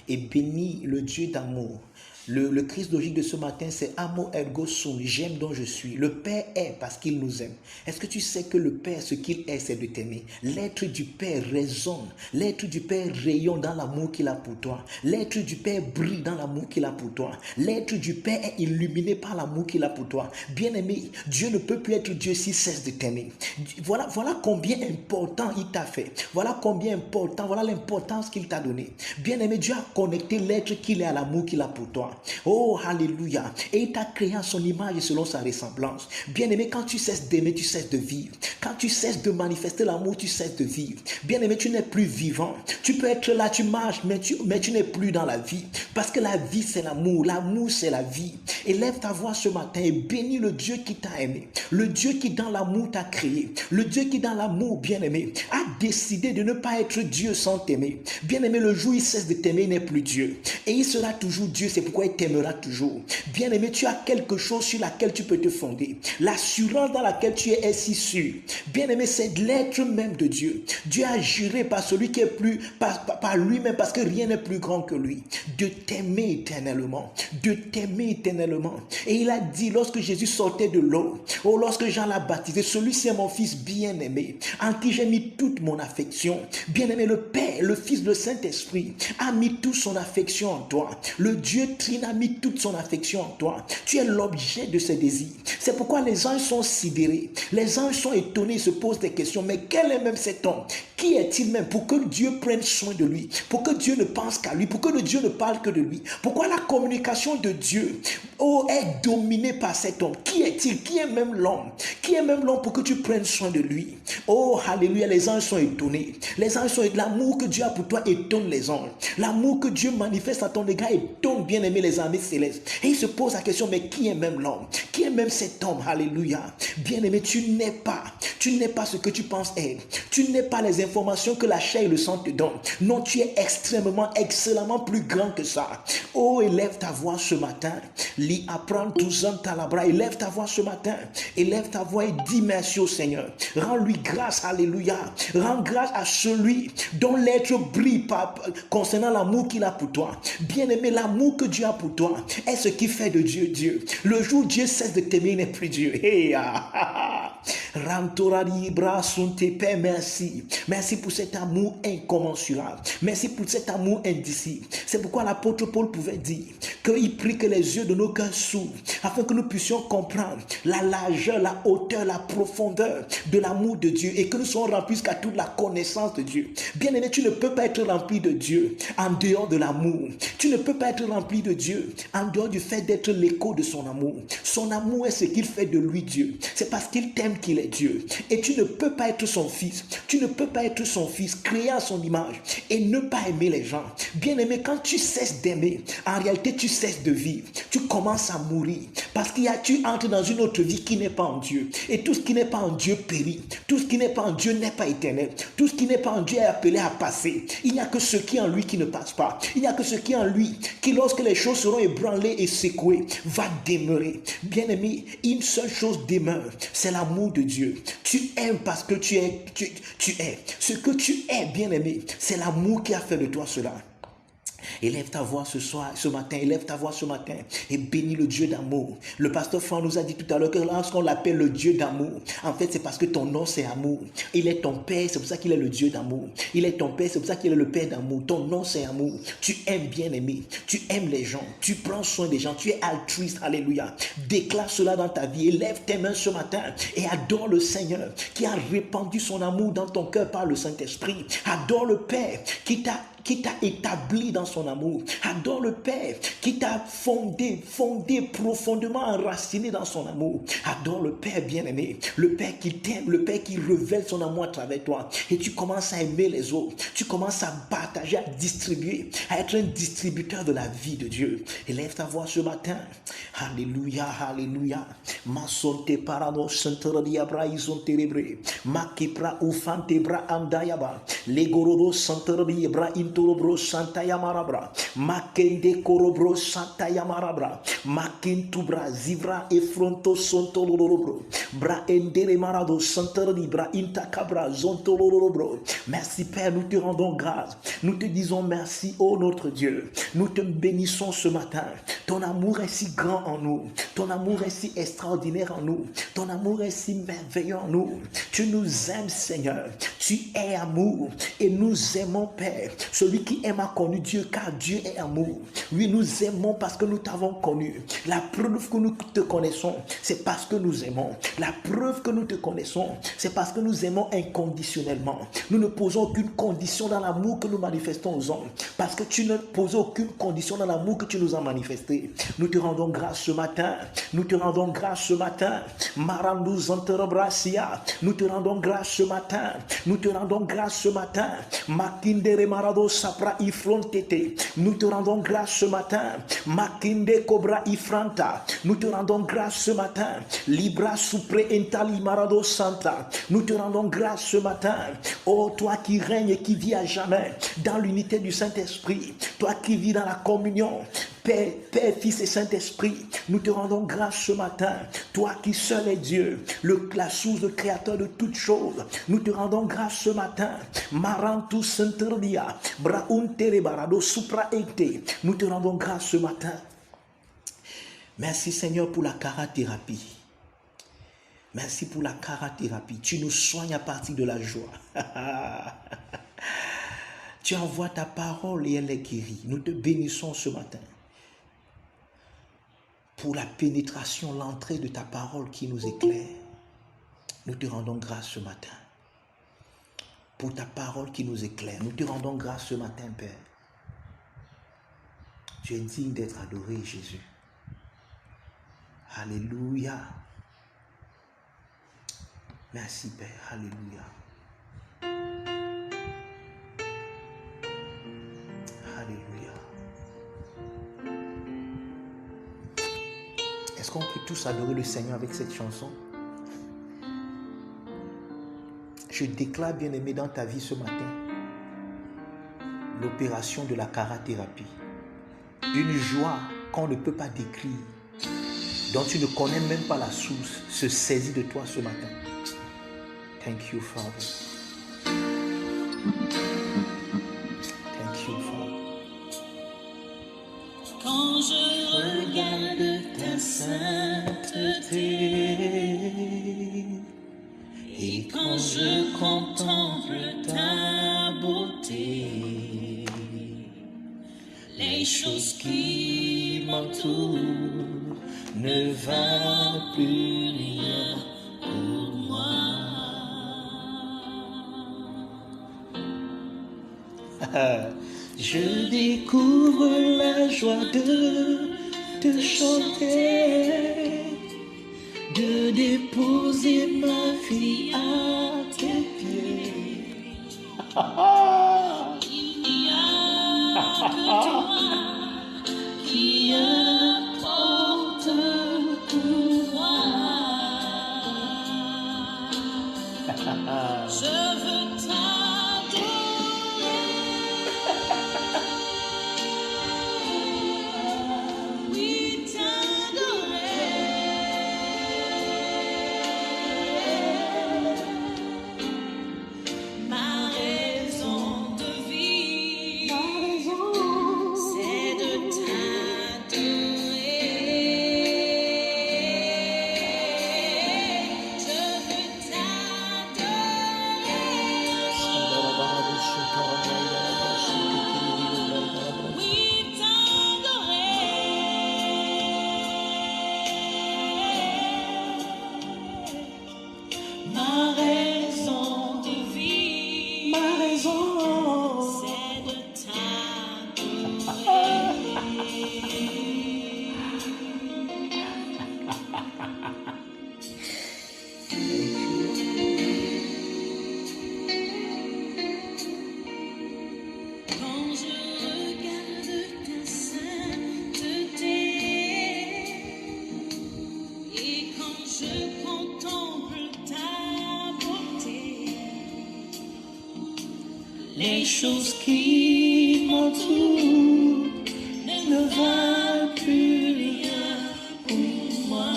et bénis le Dieu d'amour. Le Christ logique de ce matin, c'est Amo ergo sum, j'aime dont je suis. Le Père est parce qu'il nous aime. Est-ce que tu sais que le Père, ce qu'il est, c'est de t'aimer? L'être du Père résonne. L'être du Père rayonne dans l'amour qu'il a pour toi. L'être du Père brille dans l'amour qu'il a pour toi. L'être du Père est illuminé par l'amour qu'il a pour toi. Bien-aimé, Dieu ne peut plus être Dieu s'il cesse de t'aimer. Voilà combien important il t'a fait. Voilà combien important, voilà l'importance qu'il t'a donné. Bien-aimé, Dieu a connecté l'être qu'il est à l'amour qu'il a pour toi. Oh, alléluia. Et il t'a créé à son image et selon sa ressemblance. Bien-aimé, quand tu cesses d'aimer, tu cesses de vivre. Quand tu cesses de manifester l'amour, tu cesses de vivre. Bien-aimé, tu n'es plus vivant. Tu peux être là, tu marches, mais tu n'es plus dans la vie. Parce que la vie, c'est l'amour. L'amour, c'est la vie. Élève ta voix ce matin et bénis le Dieu qui t'a aimé. Le Dieu qui, dans l'amour, t'a créé. Le Dieu qui, dans l'amour, bien-aimé, a décidé de ne pas être Dieu sans t'aimer. Bien-aimé, le jour où il cesse de t'aimer, il n'est plus Dieu. Et il sera toujours Dieu. C'est pourquoi il t'aimera toujours. Bien-aimé, tu as quelque chose sur laquelle tu peux te fonder. L'assurance dans laquelle tu es si sûr. Bien-aimé, c'est l'être même de Dieu. Dieu a juré par celui qui est plus, par lui-même, parce que rien n'est plus grand que lui, de t'aimer éternellement. De t'aimer éternellement. Et il a dit, lorsque Jésus sortait de l'eau, oh, lorsque Jean l'a baptisé, celui-ci est mon fils bien-aimé, en qui j'ai mis toute mon affection. Bien-aimé, le Père, le Fils, le Saint-Esprit a mis toute son affection en toi. Le Dieu Trine a mis toute son affection en toi. Tu es l'objet de ses désirs. C'est pourquoi les anges sont sidérés. Les anges sont étonnés, ils se posent des questions. Mais quel est même cet homme? Qui est-il même pour que Dieu prenne soin de lui? Pour que Dieu ne pense qu'à lui? Pour que le Dieu ne parle que de lui? Pourquoi la communication de Dieu est dominée par cet homme? Qui est-il? Qui est même l'homme? Qui est même l'homme pour que tu prennes soin de lui? Oh, alléluia, les anges sont étonnés. Les anges sont étonnés. L'amour que Dieu a pour toi étonne les anges. L'amour que Dieu manifeste à ton égard étonne, bien-aimé, les armées célestes. Et il se pose la question, mais qui est même l'homme? Qui est même cet homme? Alléluia. Bien-aimé, tu n'es pas ce que tu penses être. Tu n'es pas les informations que la chair et le sang te donnent. Non, tu es extrêmement, excellemment plus grand que ça. Oh, élève ta voix ce matin. Li apprend 12 ans à la bras. Élève ta voix ce matin. Élève ta voix et dis merci au Seigneur. Rends-lui grâce, alléluia. Rends grâce à celui dont l'être brille concernant l'amour qu'il a pour toi. Bien-aimé, l'amour que Dieu a pour toi est ce qui fait de Dieu Dieu. Le jour où Dieu cesse de t'aimer, il n'est plus Dieu. Hey, Père, merci. Merci pour cet amour incommensurable. Merci pour cet amour indicible. C'est pourquoi l'apôtre Paul pouvait dire qu'il prie que les yeux de nos cœurs s'ouvrent afin que nous puissions comprendre la largeur, la hauteur, la profondeur de l'amour de Dieu et que nous soyons remplis jusqu'à toute la connaissance de Dieu. Bien-aimé, tu ne peux pas être rempli de Dieu en dehors de l'amour. Tu ne peux pas être rempli de Dieu en dehors du fait d'être l'écho de son amour. Son amour est ce qu'il fait de lui Dieu. C'est parce qu'il t'aime qu'il est Dieu. Et tu ne peux pas être son fils. Tu ne peux pas être son fils, créé à son image et ne pas aimer les gens. Bien-aimé, quand tu cesses d'aimer, en réalité tu cesses de vivre. Tu commences à mourir parce que tu entres dans une autre vie qui n'est pas en Dieu. Et tout ce qui n'est pas en Dieu périt. Tout ce qui n'est pas en Dieu n'est pas éternel. Tout ce qui n'est pas en Dieu est appelé à passer. Il n'y a que ce qui est en lui qui ne passe pas. Il n'y a que ce qui est en lui qui, lorsque les choses seront ébranlées et secouées, va demeurer. Bien-aimé, une seule chose demeure, c'est l'amour de Dieu. Tu aimes parce que tu es. Ce que tu es, bien-aimé, c'est l'amour qui a fait de toi cela. Élève ta voix ce matin, élève ta voix ce matin et bénis le Dieu d'amour. Le pasteur Franck nous a dit tout à l'heure que lorsqu'on l'appelle le Dieu d'amour, en fait c'est parce que ton nom c'est amour. Il est ton Père, c'est pour ça qu'il est le Dieu d'amour. Il est ton Père, c'est pour ça qu'il est le Père d'amour. Ton nom c'est amour. Tu aimes bien aimer, tu aimes les gens, tu prends soin des gens, tu es altruiste, alléluia. Déclare cela dans ta vie, élève tes mains ce matin et adore le Seigneur qui a répandu son amour dans ton cœur par le Saint-Esprit. Adore le Père qui t'a établi dans son amour. Adore le Père qui t'a fondé profondément enraciné dans son amour. Adore le Père bien-aimé, le Père qui t'aime, le Père qui révèle son amour à travers toi. Et tu commences à aimer les autres. Tu commences à partager, à distribuer, à être un distributeur de la vie de Dieu. Élève ta voix ce matin. Alléluia, alléluia. Masonte parano santoradia braison terebre. Makipra ufante bra andayaba. Legorodo santoradia bra into Santolobro Santa Yamarabra, Makende Korobro Santa Yamarabra, Makintubra Zivra Efronto Sontolobro, Bra Endere Marado Santa Libra Intakabra Zontolobro. Merci Père, nous te rendons grâce. Nous te disons merci, ô notre Dieu. Nous te bénissons ce matin. Ton amour est si grand en nous. Ton amour est si extraordinaire en nous. Ton amour est si merveilleux en nous. Tu nous aimes, Seigneur. Tu es amour et nous aimons, Père. Celui qui aime a connu Dieu, car Dieu est amour. Oui, nous aimons parce que nous t'avons connu. La preuve que nous te connaissons, c'est parce que nous aimons. La preuve que nous te connaissons, c'est parce que nous aimons inconditionnellement. Nous ne posons aucune condition dans l'amour que nous manifestons aux hommes, parce que tu ne poses aucune condition dans l'amour que tu nous as manifesté. Nous te rendons grâce ce matin. Nous te rendons grâce ce matin. Marandou Anterobrasia. Nous te rendons grâce ce matin. Nous te rendons grâce ce matin. Makindere Marado Sapra Ifrontete. Nous te rendons grâce ce matin. Makinde Cobra Ifranta. Nous te rendons grâce ce matin. Libra Supre Entali Marado Santa. Nous te rendons grâce ce matin. Oh, toi qui règnes et qui vis à jamais dans l'unité du Saint-Esprit. Toi qui vis dans la communion. Père, Fils et Saint-Esprit, nous te rendons grâce ce matin. Toi qui seul es Dieu, la source, le créateur de toutes choses. Nous te rendons grâce ce matin. Marantu Santerdia, Brauntere Barado Supra Ete. Nous te rendons grâce ce matin. Merci Seigneur pour la charathérapie. Merci pour la charathérapie. Tu nous soignes à partir de la joie. Tu envoies ta parole et elle est guérie. Nous te bénissons ce matin pour la pénétration, l'entrée de ta parole qui nous éclaire. Nous te rendons grâce ce matin pour ta parole qui nous éclaire. Nous te rendons grâce ce matin, Père. Tu es digne d'être adoré, Jésus. Alléluia. Merci, Père. Alléluia. Alléluia. Est-ce qu'on peut tous adorer le Seigneur avec cette chanson? Je déclare, bien-aimé, dans ta vie ce matin, l'opération de la charathérapie. Une joie qu'on ne peut pas décrire, dont tu ne connais même pas la source, se saisit de toi ce matin. Thank you, Father. Thank you, Father. Quand je regarde ta sainteté et quand je contemple ta beauté, les choses qui m'entourent ne valent plus rien pour moi. Je découvre la joie de te chanter, de déposer ma vie à tes pieds. Il n'y a que toi qui importe pour moi. Je veux t'adorer. Oui, t'adorer. Ma raison de vie, c'est de t'adorer. Je veux t'adorer. Oui, t'adorer. Ma raison de vie, c'est de Quand je regarde ta sainteté et quand je contemple ta beauté, les choses qui mon tout ne va plus rien pour moi.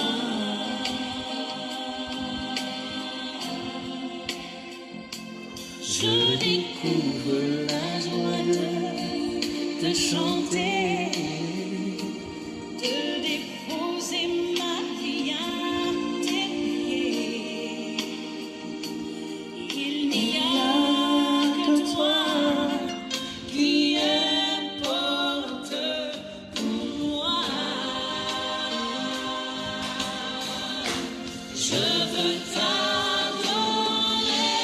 Je découvre la joie de te chanter, de déposer ma vie à tes pieds. Il n'y a que toi qui importe pour moi. Je veux t'adorer,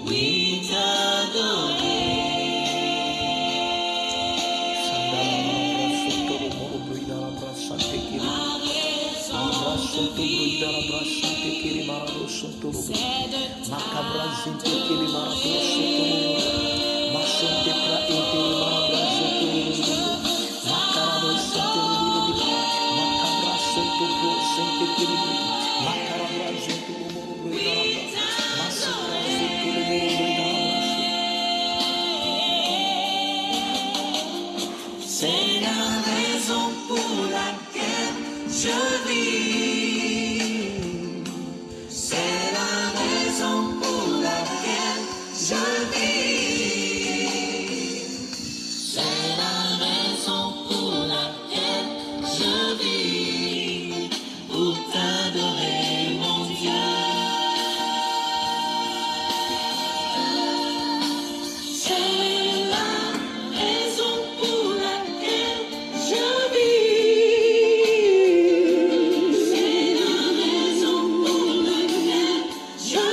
oui t'adorer. C'est la raison pour laquelle je vis. C'est la raison pour laquelle je vis. C'est la raison pour laquelle je vis. Pour t'adorer, mon Dieu. C'est la raison pour laquelle je vis. C'est la raison pour laquelle je vis. C'est la raison pour laquelle je vis. Pour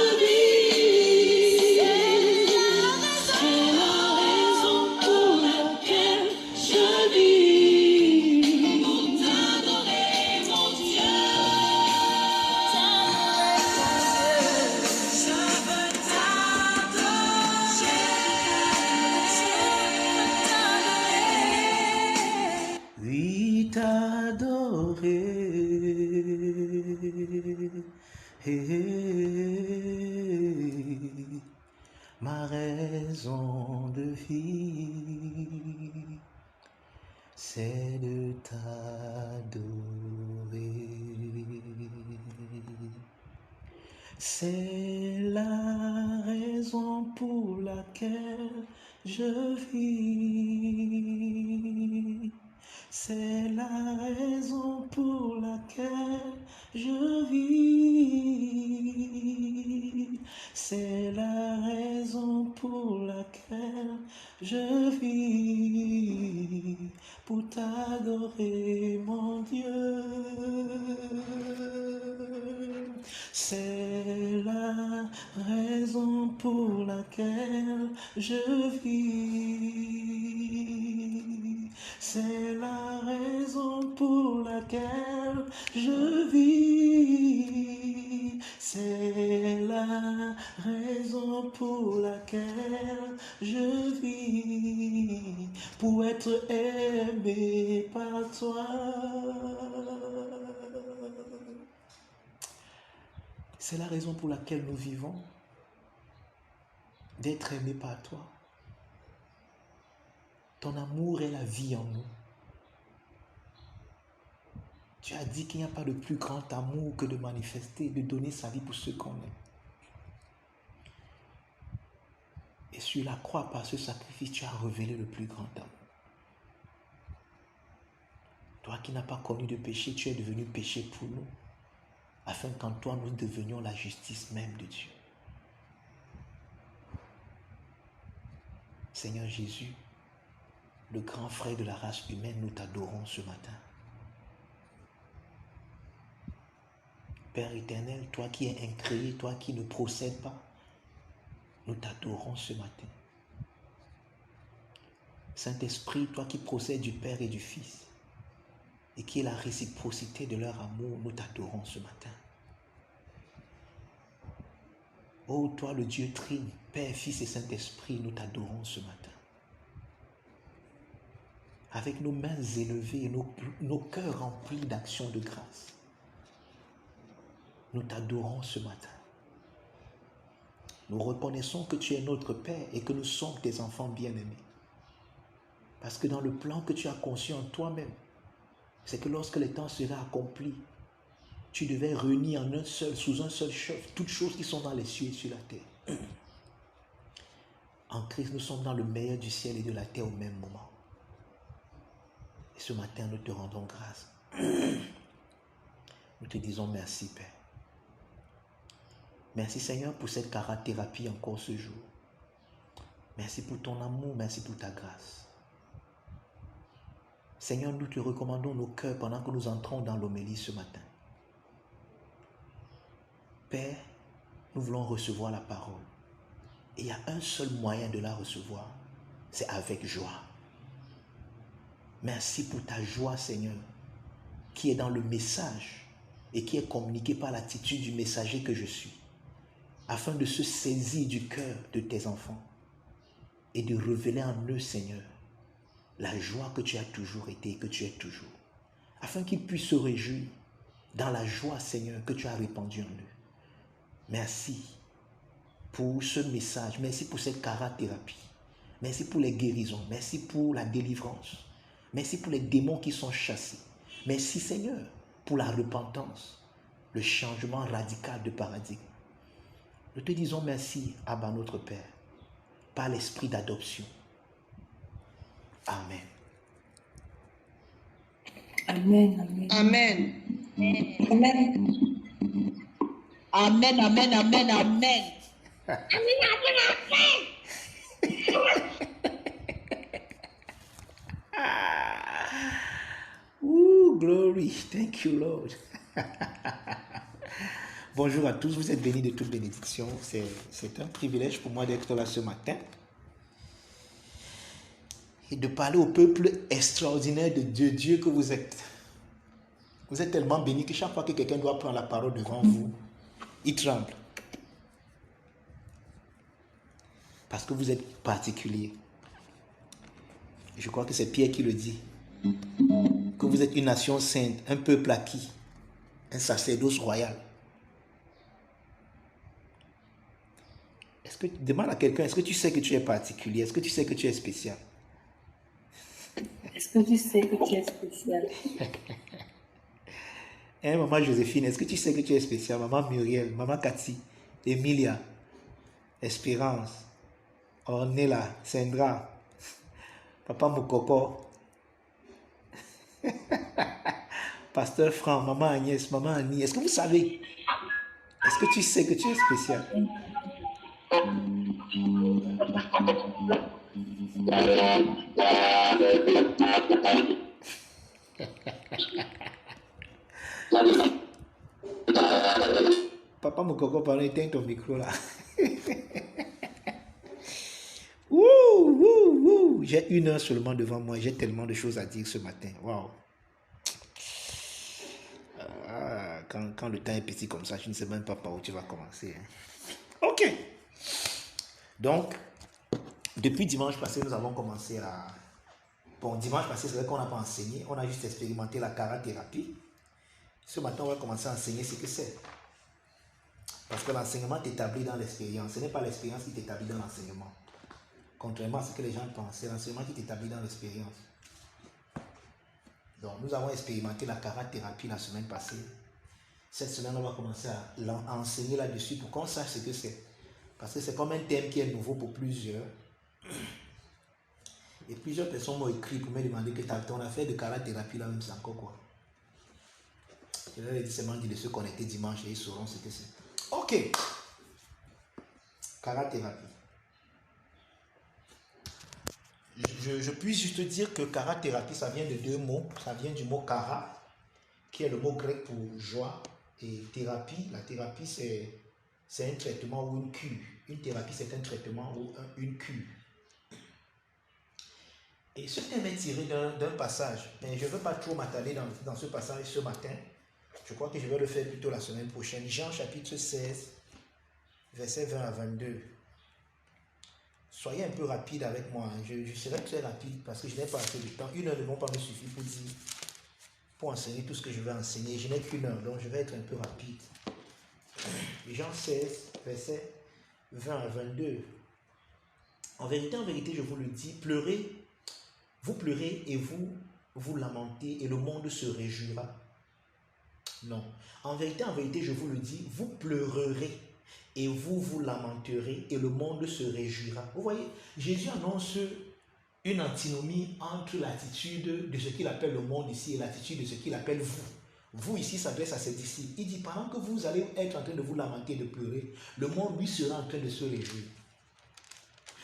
t'adorer, mon Dieu. Je veux t'adorer. Oui, t'adorer. Ma raison de vie, c'est de t'adorer. C'est la raison pour laquelle je vis. C'est la raison pour laquelle je vis. C'est la raison pour laquelle je vis. Pour t'adorer, mon Dieu. C'est la raison pour laquelle je vis. C'est la raison pour laquelle je vis. C'est la raison pour laquelle je vis. Pour être aimé par toi. C'est la raison pour laquelle nous vivons, d'être aimés par toi. Ton amour est la vie en nous. Tu as dit qu'il n'y a pas de plus grand amour que de manifester, de donner sa vie pour ceux qu'on aime. Et sur la croix, par ce sacrifice, tu as révélé le plus grand amour. Toi qui n'as pas connu de péché, tu es devenu péché pour nous, afin qu'en toi nous devenions la justice même de Dieu. Seigneur Jésus, le grand frère de la race humaine, nous t'adorons ce matin. Père éternel, toi qui es incréé, toi qui ne procèdes pas, nous t'adorons ce matin. Saint-Esprit, toi qui procèdes du Père et du Fils, et qui est la réciprocité de leur amour, nous t'adorons ce matin. Ô toi le Dieu Trine, Père, Fils et Saint-Esprit, nous t'adorons ce matin. Avec nos mains élevées et nos cœurs remplis d'actions de grâce, nous t'adorons ce matin. Nous reconnaissons que tu es notre Père et que nous sommes tes enfants bien-aimés. Parce que dans le plan que tu as conçu en toi-même, c'est que lorsque le temps sera accompli, tu devais réunir en un seul, sous un seul chef, toutes choses qui sont dans les cieux et sur la terre. En Christ, nous sommes dans le meilleur du ciel et de la terre au même moment. Et ce matin, nous te rendons grâce. Nous te disons merci, Père. Merci, Seigneur, pour cette karathérapie encore ce jour. Merci pour ton amour, merci pour ta grâce. Seigneur, nous te recommandons nos cœurs pendant que nous entrons dans l'homélie ce matin. Père, nous voulons recevoir la parole. Et il y a un seul moyen de la recevoir, c'est avec joie. Merci pour ta joie, Seigneur, qui est dans le message et qui est communiqué par l'attitude du messager que je suis, afin de se saisir du cœur de tes enfants et de révéler en eux, Seigneur, la joie que tu as toujours été et que tu es toujours, afin qu'ils puissent se réjouir dans la joie, Seigneur, que tu as répandue en eux. Merci pour ce message, merci pour cette karathérapie, merci pour les guérisons, merci pour la délivrance, merci pour les démons qui sont chassés, merci Seigneur pour la repentance, le changement radical de paradigme. Nous te disons merci, Abba notre Père, par l'esprit d'adoption. Amen. Amen. Amen. Amen. Amen, amen, amen, amen. Ooh, glory. Thank you, Lord. Bonjour à tous, vous êtes bénis de toute bénédiction. C'est un privilège pour moi d'être là ce matin et de parler au peuple extraordinaire de Dieu, Dieu que vous êtes. Vous êtes tellement bénis que chaque fois que quelqu'un doit prendre la parole devant vous, il tremble. Parce que vous êtes particulier. Je crois que c'est Pierre qui le dit. Que vous êtes une nation sainte, un peuple acquis, un sacerdoce royal. Demande à quelqu'un, est-ce que tu sais que tu es particulier? Est-ce que tu sais que tu es spécial? Est-ce que tu sais que tu es spécial? Hein, maman Joséphine, est-ce que tu sais que tu es spécial? Maman Muriel, maman Cathy, Emilia, Espérance, Ornella, Sandra, papa Moukoko, pasteur Franck, maman Agnès, maman Annie. Est-ce que vous savez? Est-ce que tu sais que tu es spécial? Papa Moukoko, pardon, éteins ton micro là. J'ai 1 heure seulement devant moi. J'ai tellement de choses à dire ce matin. Waouh. Quand le temps est petit comme ça, je ne sais même pas par où tu vas commencer. Hein. Ok. Donc, depuis dimanche passé, nous avons commencé à... Bon, dimanche passé, c'est vrai qu'on n'a pas enseigné. On a juste expérimenté la karathérapie. Ce matin, on va commencer à enseigner ce que c'est. Parce que l'enseignement t'établit dans l'expérience. Ce n'est pas l'expérience qui t'établit dans l'enseignement. Contrairement à ce que les gens pensent, c'est l'enseignement qui t'établit dans l'expérience. Donc, nous avons expérimenté la karathérapie la semaine passée. Cette semaine, on va commencer à enseigner là-dessus pour qu'on sache ce que c'est. Parce que c'est comme un thème qui est nouveau pour plusieurs. Et plusieurs personnes m'ont écrit pour me demander que ton affaire de karathérapie là même, c'est encore quoi? Je leur ai dit seulement de se connecter dimanche et ils sauront ce que c'est. Ok. Karathérapie. Je puis juste dire que karathérapie, ça vient de 2 mots. Ça vient du mot kara, qui est le mot grec pour joie. Et thérapie, la thérapie, c'est un traitement ou une cure. Une thérapie, c'est un traitement ou une cure. Et ce thème est tiré d'un passage. Mais je ne veux pas trop m'attarder dans ce passage ce matin. Je crois que je vais le faire plutôt la semaine prochaine. Jean chapitre 16, versets 20 à 22. Soyez un peu rapide avec moi. Je serai très rapide parce que je n'ai pas assez de temps. 1 heure ne vont pas me suffire pour enseigner tout ce que je vais enseigner. Je n'ai qu'1 heure, donc je vais être un peu rapide. Jean 16, versets 20 à 22. En vérité, je vous le dis, vous pleurez et vous lamentez et le monde se réjouira. Non. En vérité, je vous le dis, vous pleurerez et vous lamenterez et le monde se réjouira. Vous voyez, Jésus annonce une antinomie entre l'attitude de ce qu'il appelle le monde ici et l'attitude de ce qu'il appelle vous. Vous ici s'adresse à ses disciples. Il dit, pendant que vous allez être en train de vous lamenter et de pleurer, le monde lui sera en train de se réjouir.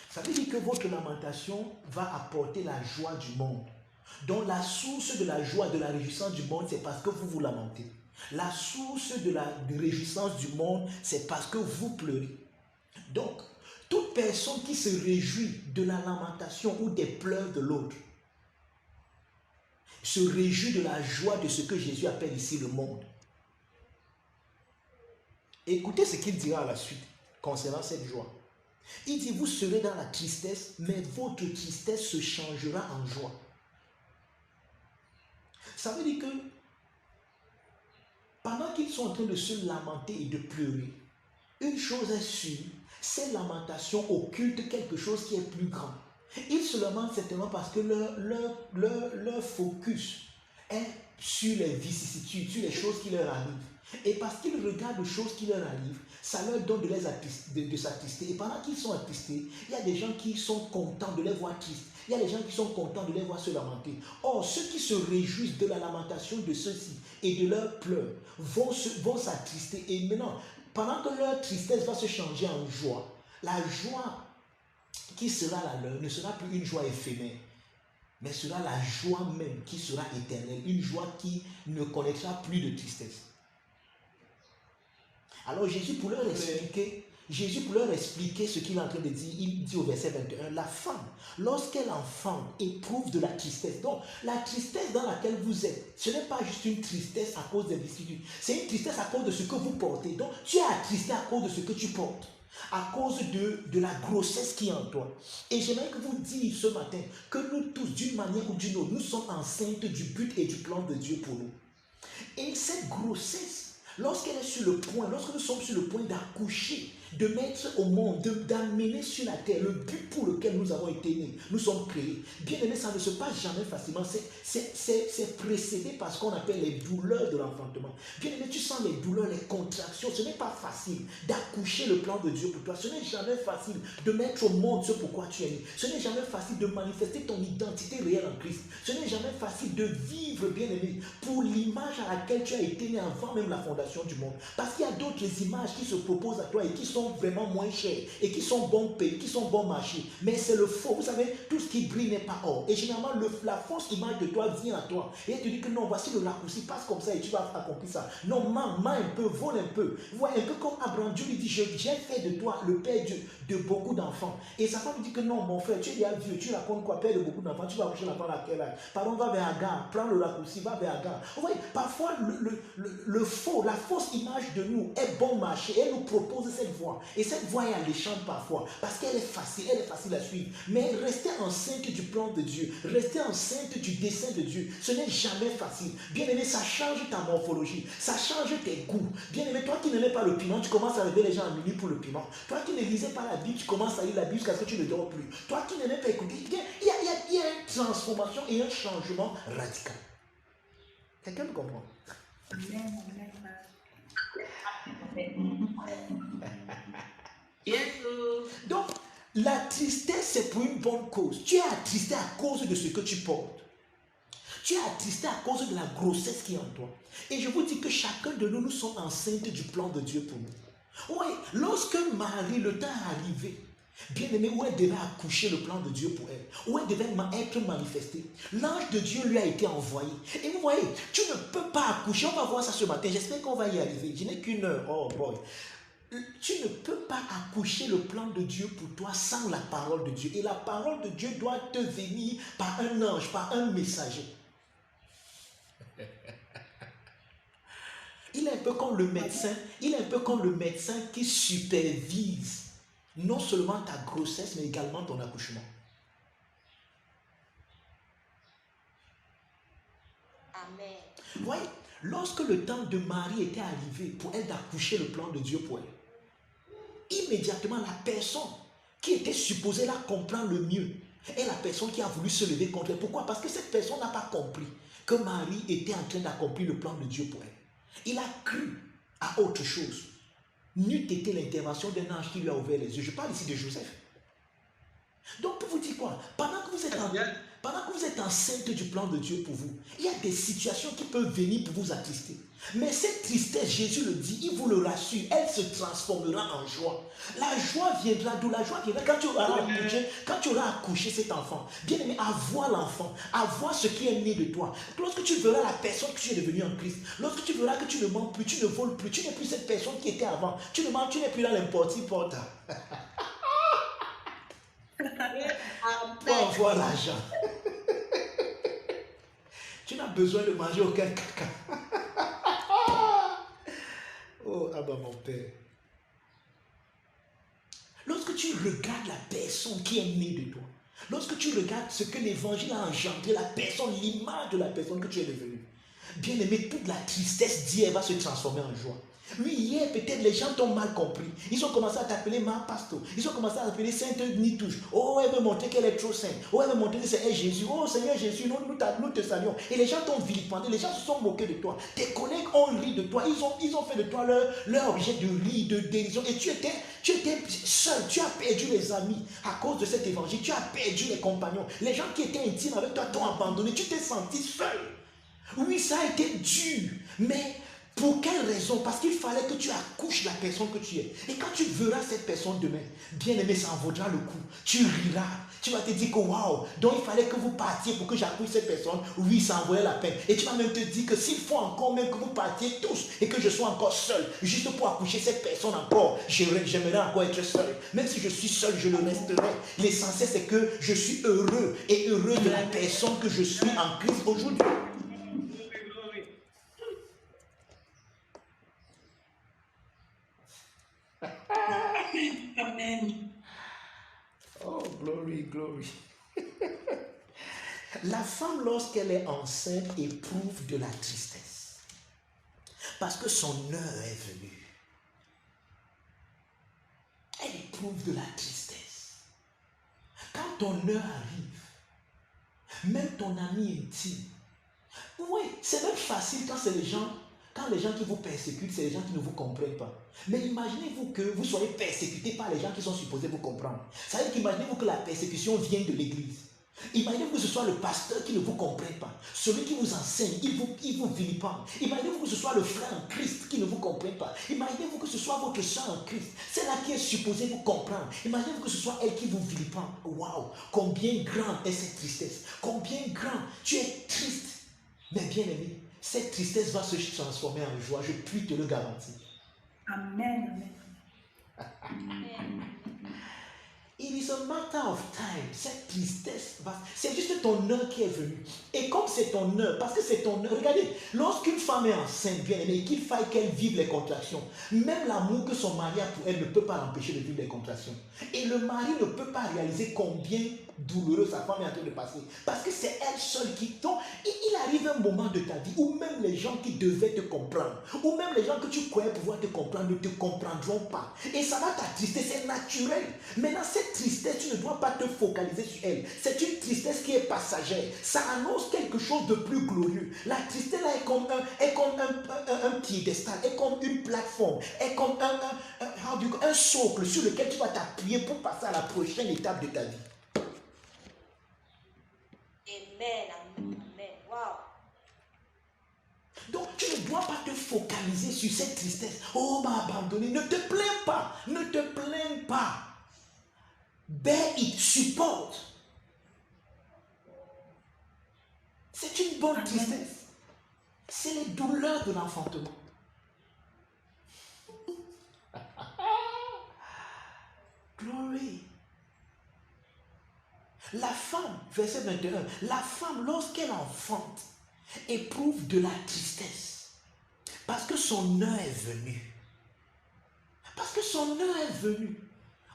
Ça veut dire que votre lamentation va apporter la joie du monde. Donc la source de la joie, de la réjouissance du monde, c'est parce que vous vous lamentez. La source de la réjouissance du monde, c'est parce que vous pleurez. Donc, toute personne qui se réjouit de la lamentation ou des pleurs de l'autre, se réjouit de la joie de ce que Jésus appelle ici le monde. Écoutez ce qu'il dira à la suite concernant cette joie. Il dit, vous serez dans la tristesse, mais votre tristesse se changera en joie. Ça veut dire que pendant qu'ils sont en train de se lamenter et de pleurer, une chose est sûre, ces lamentations occultent quelque chose qui est plus grand. Ils se lamentent certainement parce que leur focus est sur les vicissitudes, sur les choses qui leur arrivent. Et parce qu'ils regardent les choses qui leur arrivent, ça leur donne de s'attrister. Et pendant qu'ils sont attristés, il y a des gens qui sont contents de les voir tristes. Il y a des gens qui sont contents de les voir se lamenter. Or, ceux qui se réjouissent de la lamentation de ceux-ci et de leurs pleurs vont s'attrister. Et maintenant, pendant que leur tristesse va se changer en joie, la joie qui sera la leur ne sera plus une joie éphémère, mais sera la joie même qui sera éternelle, une joie qui ne connaîtra plus de tristesse. Alors Jésus pour leur expliquer ce qu'il est en train de dire, il dit au verset 21, la femme, lorsqu'elle enfante, éprouve de la tristesse. Donc, la tristesse dans laquelle vous êtes, ce n'est pas juste une tristesse à cause des vicissitudes, c'est une tristesse à cause de ce que vous portez. Donc, tu es attristé à cause de ce que tu portes, à cause de la grossesse qui est en toi. Et j'aimerais que vous dites ce matin que nous tous, d'une manière ou d'une autre, nous sommes enceintes du but et du plan de Dieu pour nous. Et cette grossesse, lorsqu'elle est sur le point, lorsque nous sommes sur le point d'accoucher, de mettre au monde, d'amener sur la terre le but pour lequel nous avons été nés, nous sommes créés. Bien aimé, ça ne se passe jamais facilement. C'est précédé par ce qu'on appelle les douleurs de l'enfantement. Bien aimé, tu sens les douleurs, les contractions. Ce n'est pas facile d'accoucher le plan de Dieu pour toi. Ce n'est jamais facile de mettre au monde ce pourquoi tu es né. Ce n'est jamais facile de manifester ton identité réelle en Christ. Ce n'est jamais facile de vivre, bien aimé, pour l'image à laquelle tu as été né avant même la fondation du monde. Parce qu'il y a d'autres images qui se proposent à toi et qui sont vraiment moins chères et qui sont bon payées, qui sont bon marché. Mais c'est le faux. Vous savez, tout ce qui brille n'est pas or. Et généralement, la fausse image de toi vient à toi. Et elle te dit que non, voici le raccourci, passe comme ça et tu vas accomplir ça. Non, mens un peu, vole un peu. Vous voyez, un peu comme Abraham, Dieu lui dit, j'ai fait de toi le père de beaucoup d'enfants. Et sa femme lui dit que non, mon frère, tu es déjà vieux, tu racontes quoi, père de beaucoup d'enfants, tu vas accoucher l'enfant à quel âge? Pardon, va vers Agar, prends le raccourci, va vers Agar. Vous voyez, parfois, le faux, la fausse image de nous est bon marché. Elle nous propose cette voie. Et cette voie est alléchante parfois, parce qu'elle est facile à suivre. Mais rester enceinte du plan de Dieu, rester enceinte du dessein de Dieu, ce n'est jamais facile. Bien aimé, ça change ta morphologie, ça change tes goûts. Bien aimé, toi qui n'aimais pas le piment, tu commences à lever les gens à minuit pour le piment. Toi qui ne lisais pas la Bible, tu commences à lire la Bible jusqu'à ce que tu ne dors plus. Toi qui n'aimais pas écouter, il y a une transformation et un changement radical. Quelqu'un me comprend? Amen. Donc, la tristesse, c'est pour une bonne cause. Tu es attristé à cause de ce que tu portes. Tu es attristé à cause de la grossesse qui est en toi. Et je vous dis que chacun de nous, nous sommes enceintes du plan de Dieu pour nous. Oui, lorsque Marie, le temps est arrivé, bien aimé, où elle devait accoucher le plan de Dieu pour elle, où elle devait être manifestée, l'ange de Dieu lui a été envoyé. Et vous voyez, tu ne peux pas accoucher. On va voir ça ce matin. J'espère qu'on va y arriver. Je n'ai qu'une heure. Oh boy. Tu ne peux pas accoucher le plan de Dieu pour toi sans la parole de Dieu. Et la parole de Dieu doit te venir par un ange, par un messager. Il est un peu comme le médecin qui supervise non seulement ta grossesse, mais également ton accouchement. Amen. Vous voyez, lorsque le temps de Marie était arrivé pour elle d'accoucher le plan de Dieu pour elle, immédiatement la personne qui était supposée la comprendre le mieux est la personne qui a voulu se lever contre elle. Pourquoi? Parce que cette personne n'a pas compris que Marie était en train d'accomplir le plan de Dieu pour elle. Il a cru à autre chose. N'eût été l'intervention d'un ange qui lui a ouvert les yeux. Je parle ici de Joseph. Donc pour vous dire quoi? Pendant que vous êtes enceinte du plan de Dieu pour vous, il y a des situations qui peuvent venir pour vous attrister. Mais cette tristesse, Jésus le dit, il vous le rassure, elle se transformera en joie. La joie viendra d'où? La joie viendra quand tu auras accouché cet enfant. Bien aimé, à voir l'enfant, à voir ce qui est né de toi. Lorsque tu verras la personne que tu es devenue en Christ, lorsque tu verras que tu ne mens plus, tu ne voles plus, tu n'es plus cette personne qui était avant. Tu ne mens, tu n'es plus dans l'importe-porte. Pour avoir l'argent. Tu n'as besoin de manger aucun caca. Oh, ah bah mon père. Lorsque tu regardes la personne qui est née de toi, lorsque tu regardes ce que l'évangile a engendré, la personne, l'image de la personne que tu es devenue, bien aimé, toute la tristesse d'hier va se transformer en joie. Oui, hier, peut-être les gens t'ont mal compris. Ils ont commencé à t'appeler ma pasto. Ils ont commencé à t'appeler Sainte Nitouche. Oh, elle veut montrer qu'elle est trop sainte. Oh, elle veut montrer que c'est Jésus. Oh, Seigneur Jésus, nous te saluons. Et les gens t'ont vilipendé. Les gens se sont moqués de toi. Tes collègues ont ri de toi. Ils ont fait de toi leur objet de rire, de dérision. Et tu étais seul. Tu as perdu les amis à cause de cet évangile. Tu as perdu les compagnons. Les gens qui étaient intimes avec toi t'ont abandonné. Tu t'es senti seul. Oui, ça a été dur. Mais pour quelle raison? Parce qu'il fallait que tu accouches la personne que tu es. Et quand tu verras cette personne demain, bien aimé, ça en vaudra le coup. Tu riras. Tu vas te dire que waouh, donc il fallait que vous partiez pour que j'accouche cette personne. Oui, ça en vaut la peine. Et tu vas même te dire que s'il faut encore même que vous partiez tous et que je sois encore seul, juste pour accoucher cette personne encore, j'aimerais encore être seul. Même si je suis seul, je le resterai. L'essentiel, c'est que je suis heureux et heureux de la personne que je suis en Christ aujourd'hui. Amen. Oh, glory, glory. La femme, lorsqu'elle est enceinte, éprouve de la tristesse. Parce que son heure est venue. Elle éprouve de la tristesse. Quand ton heure arrive, même ton ami intime, oui, c'est même facile quand c'est les gens qui vous persécutent, c'est les gens qui ne vous comprennent pas. Mais imaginez-vous que vous soyez persécuté par les gens qui sont supposés vous comprendre. Ça veut dire qu'imaginez-vous que la persécution vient de l'église. Imaginez-vous que ce soit le pasteur qui ne vous comprenne pas. Celui qui vous enseigne, il vous vilipende. Imaginez-vous que ce soit le frère en Christ qui ne vous comprenne pas. Imaginez-vous que ce soit votre soeur en Christ, celle-là qui est supposée vous comprendre. Imaginez-vous que ce soit elle qui vous vilipende. Waouh, combien grande est cette tristesse. Combien grande. Tu es triste. Mais bien aimé, cette tristesse va se transformer en joie. Je puis te le garantir. Amen. It is a matter of time. Cette tristesse va... C'est juste ton heure qui est venue. Et comme c'est ton heure, parce que c'est ton heure... Regardez, lorsqu'une femme est enceinte, bien aimée, qu'il faille qu'elle vive les contractions, même l'amour que son mari a pour elle ne peut pas l'empêcher de vivre les contractions. Et le mari ne peut pas réaliser combien douloureux sa femme est en train de passer. Parce que c'est elle seule qui... Donc, il arrive un moment de ta vie où même les gens qui devaient te comprendre, ou même les gens que tu croyais pouvoir te comprendre, ne te comprendront pas. Et ça va t'attrister, c'est naturel. Maintenant, cette tristesse, tu ne dois pas te focaliser sur elle. C'est une tristesse qui est passagère. Ça annonce quelque chose de plus glorieux. La tristesse là est comme un piédestal, est comme une plateforme, est comme un socle sur lequel tu vas t'appuyer pour passer à la prochaine étape de ta vie. Amen. Wow. Donc tu ne dois pas te focaliser sur cette tristesse. Oh, m'a abandonné. Ne te plains pas. Ne te plains pas. Bear it, supporte. C'est une bonne tristesse. C'est les douleurs de l'enfantement. Glory. La femme, verset 21, la femme, lorsqu'elle enfante, éprouve de la tristesse. Parce que son heure est venue. Parce que son heure est venue.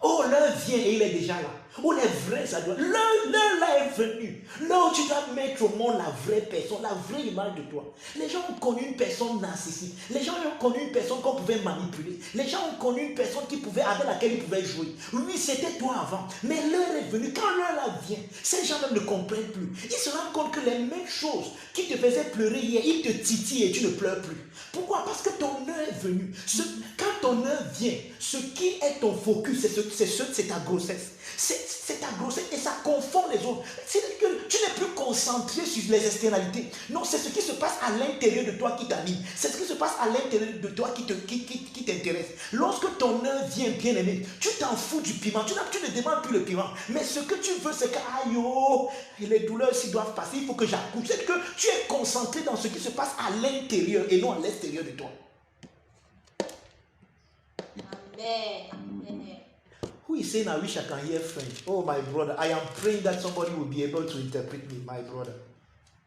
Oh, l'heure vient et il est déjà là. Où les vrais adultes, l'heure là est venue. Là où tu dois mettre au monde la vraie personne, la vraie image de toi. Les gens ont connu une personne narcissique. Les gens ont connu une personne qu'on pouvait manipuler. Les gens ont connu une personne avec laquelle ils pouvaient jouer. Oui, c'était toi avant. Mais l'heure est venue. Quand l'heure là vient, ces gens même ne comprennent plus. Ils se rendent compte que les mêmes choses qui te faisaient pleurer hier, ils te titillent et tu ne pleures plus. Pourquoi? Parce que ton heure est venue. Quand ton heure vient, ce qui est ton focus, c'est ta grossesse. C'est ta grossesse et ça confond les autres. C'est que tu n'es plus concentré sur les externalités. Non, c'est ce qui se passe à l'intérieur de toi qui t'anime. C'est ce qui se passe à l'intérieur de toi qui t'intéresse. Lorsque ton heure vient, bien aimé, tu t'en fous du piment. Tu ne demandes plus le piment. Mais ce que tu veux, c'est que aïe, oh, les douleurs s'y doivent passer. Il faut que j'accouche. C'est que tu es concentré dans ce qui se passe à l'intérieur et non à l'extérieur de toi. Amen. Amen. Who is saying I wish I can hear French? Oh, my brother, I am praying that somebody will be able to interpret me, my brother.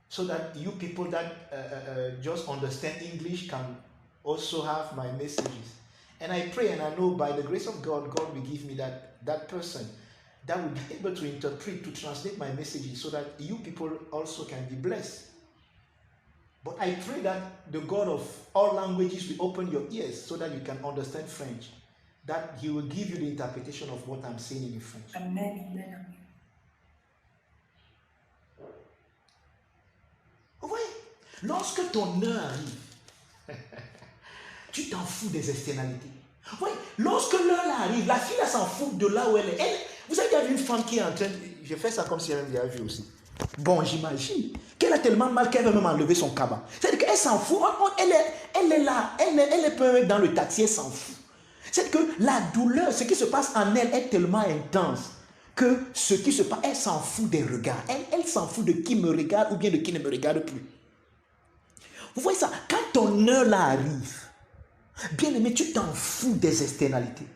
So that you people that just understand English can also have my messages. And I pray and I know by the grace of God, God will give me that person that will be able to interpret, to translate my messages so that you people also can be blessed. But I pray that the God of all languages will open your ears so that you can understand French. That he will give you the interpretation of what I'm saying in French. Amen. Amen. Amen. Oui, lorsque ton heure arrive, tu t'en fous des externalités. Oui, lorsque l'heure arrive, la fille elle s'en fout de là où elle est. Vous avez déjà vu une femme qui est en train, je fais ça comme si elle avait vu aussi. Bon, j'imagine qu'elle a tellement mal qu'elle va même enlever son cabas. C'est-à-dire qu'elle s'en fout, elle est là, elle peut être dans le taxi, elle s'en fout. C'est que la douleur, ce qui se passe en elle est tellement intense que ce qui se passe, elle s'en fout des regards. Elle s'en fout de qui me regarde ou bien de qui ne me regarde plus. Vous voyez ça? Quand ton heure là arrive, bien aimé, tu t'en fous des externalités.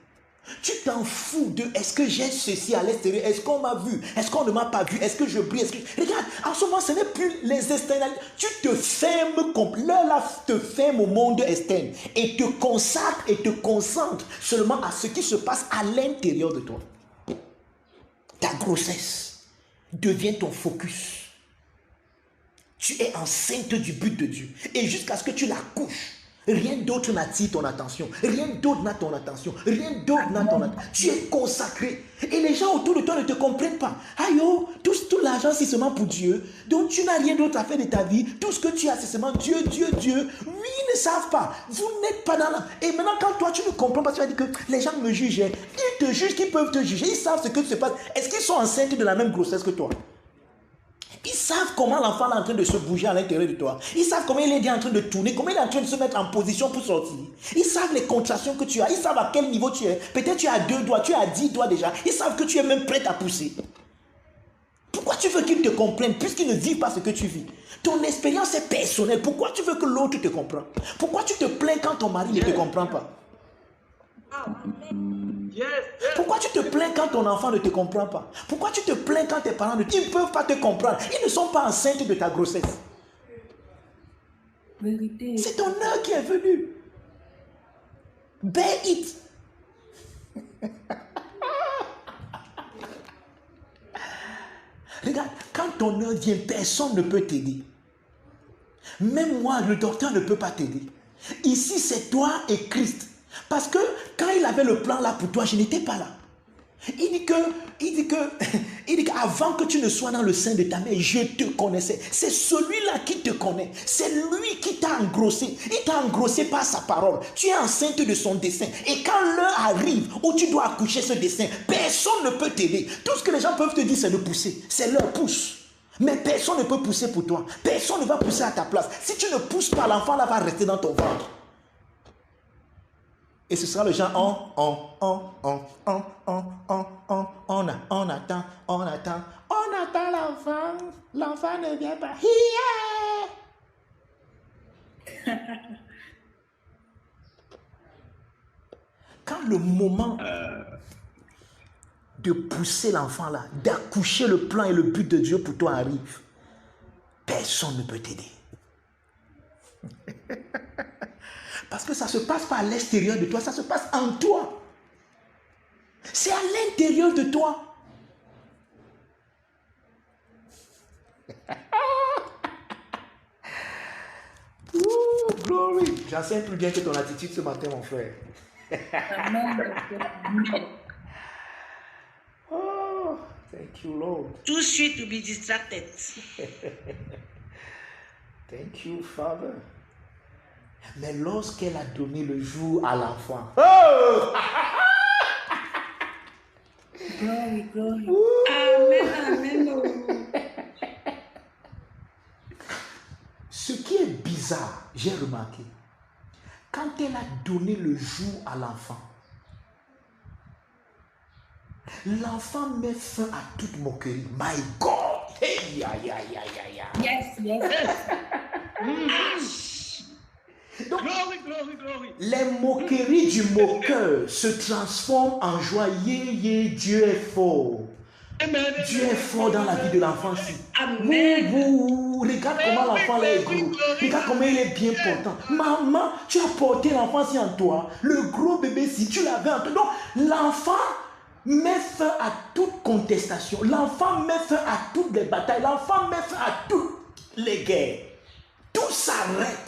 Tu t'en fous de est-ce que j'ai ceci à l'extérieur, est-ce qu'on m'a vu, est-ce qu'on ne m'a pas vu, est-ce que je brille, Regarde, en ce moment ce n'est plus les externalités. Tu te fermes, l'heure là te ferme au monde externe et te consacre et te concentre seulement à ce qui se passe à l'intérieur de toi. Ta grossesse devient ton focus. Tu es enceinte du but de Dieu et jusqu'à ce que tu l'accouches. Rien d'autre n'attire ton attention. Rien d'autre n'a ton attention. Rien d'autre n'a ton attention. Tu es consacré. Et les gens autour de toi ne te comprennent pas. Aïe, oh, tout l'argent, c'est seulement pour Dieu. Donc tu n'as rien d'autre à faire de ta vie. Tout ce que tu as, c'est seulement Dieu, Dieu, Dieu. Oui, ils ne savent pas. Vous n'êtes pas dans la... Et maintenant, quand toi, tu ne comprends pas, tu vas dire que les gens me jugent. Ils te jugent, qu'ils peuvent te juger. Ils savent ce que se passe. Est-ce qu'ils sont enceintes de la même grossesse que toi? Ils savent comment l'enfant est en train de se bouger à l'intérieur de toi. Ils savent comment il est en train de tourner, comment il est en train de se mettre en position pour sortir. Ils savent les contractions que tu as. Ils savent à quel niveau tu es. Peut-être tu as 2 doigts, tu as 10 doigts déjà. Ils savent que tu es même prêt à pousser. Pourquoi tu veux qu'ils te comprennent puisqu'ils ne vivent pas ce que tu vis? Ton expérience est personnelle. Pourquoi tu veux que l'autre te comprenne? Pourquoi tu te plains quand ton mari ne te comprend pas? Pourquoi tu te plains quand ton enfant ne te comprend pas? Pourquoi tu te plains quand tes parents ils ne peuvent pas te comprendre? Ils ne sont pas enceintes de ta grossesse. Vérité. C'est ton heure qui est venue. Bear it. Regarde, quand ton heure vient, personne ne peut t'aider. Même moi, le docteur ne peut pas t'aider. Ici, c'est toi et Christ. Parce que quand il avait le plan là pour toi, je n'étais pas là. Il dit qu'avant que tu ne sois dans le sein de ta mère, je te connaissais. C'est celui-là qui te connaît. C'est lui qui t'a engrossé. Il t'a engrossé par sa parole. Tu es enceinte de son dessein. Et quand l'heure arrive où tu dois accoucher ce dessein, personne ne peut t'aider. Tout ce que les gens peuvent te dire, c'est de pousser. C'est leur pousse. Mais personne ne peut pousser pour toi. Personne ne va pousser à ta place. Si tu ne pousses pas, l'enfant là va rester dans ton ventre. Et ce sera le genre on attend l'enfant ne vient pas. Quand le moment de pousser l'enfant là, d'accoucher le plan et le but de Dieu pour toi arrive, personne ne peut t'aider. Parce que ça ne se passe pas à l'extérieur de toi, ça se passe en toi. C'est à l'intérieur de toi. Oui, j'enseigne plus bien que ton attitude ce matin, mon frère. Amen, docteur. Amen. Oh, thank you, Lord. Too sweet to be distracted. Thank you, Father. Mais lorsqu'elle a donné le jour à l'enfant, oh! Glory, glory. Amen, amen. Oh. Ce qui est bizarre, j'ai remarqué, quand elle a donné le jour à l'enfant, l'enfant met fin à toute moquerie. My God! Hey, aïe, aïe, aïe, aïe. Yes, yes. Donc, Glory, glory, glory. les moqueries du moqueur se transforment en joie. Yeah, Dieu est fort. Amen. Dieu est fort dans la vie de l'enfant. Amen. Regarde comment l'enfant est gros. Regarde comment il est bien portant. Maman, tu as porté l'enfant si en toi. Le gros bébé si tu l'avais en toi. Donc, l'enfant met fin à toute contestation. L'enfant met fin à toutes les batailles. L'enfant met fin à toutes les guerres. Tout s'arrête.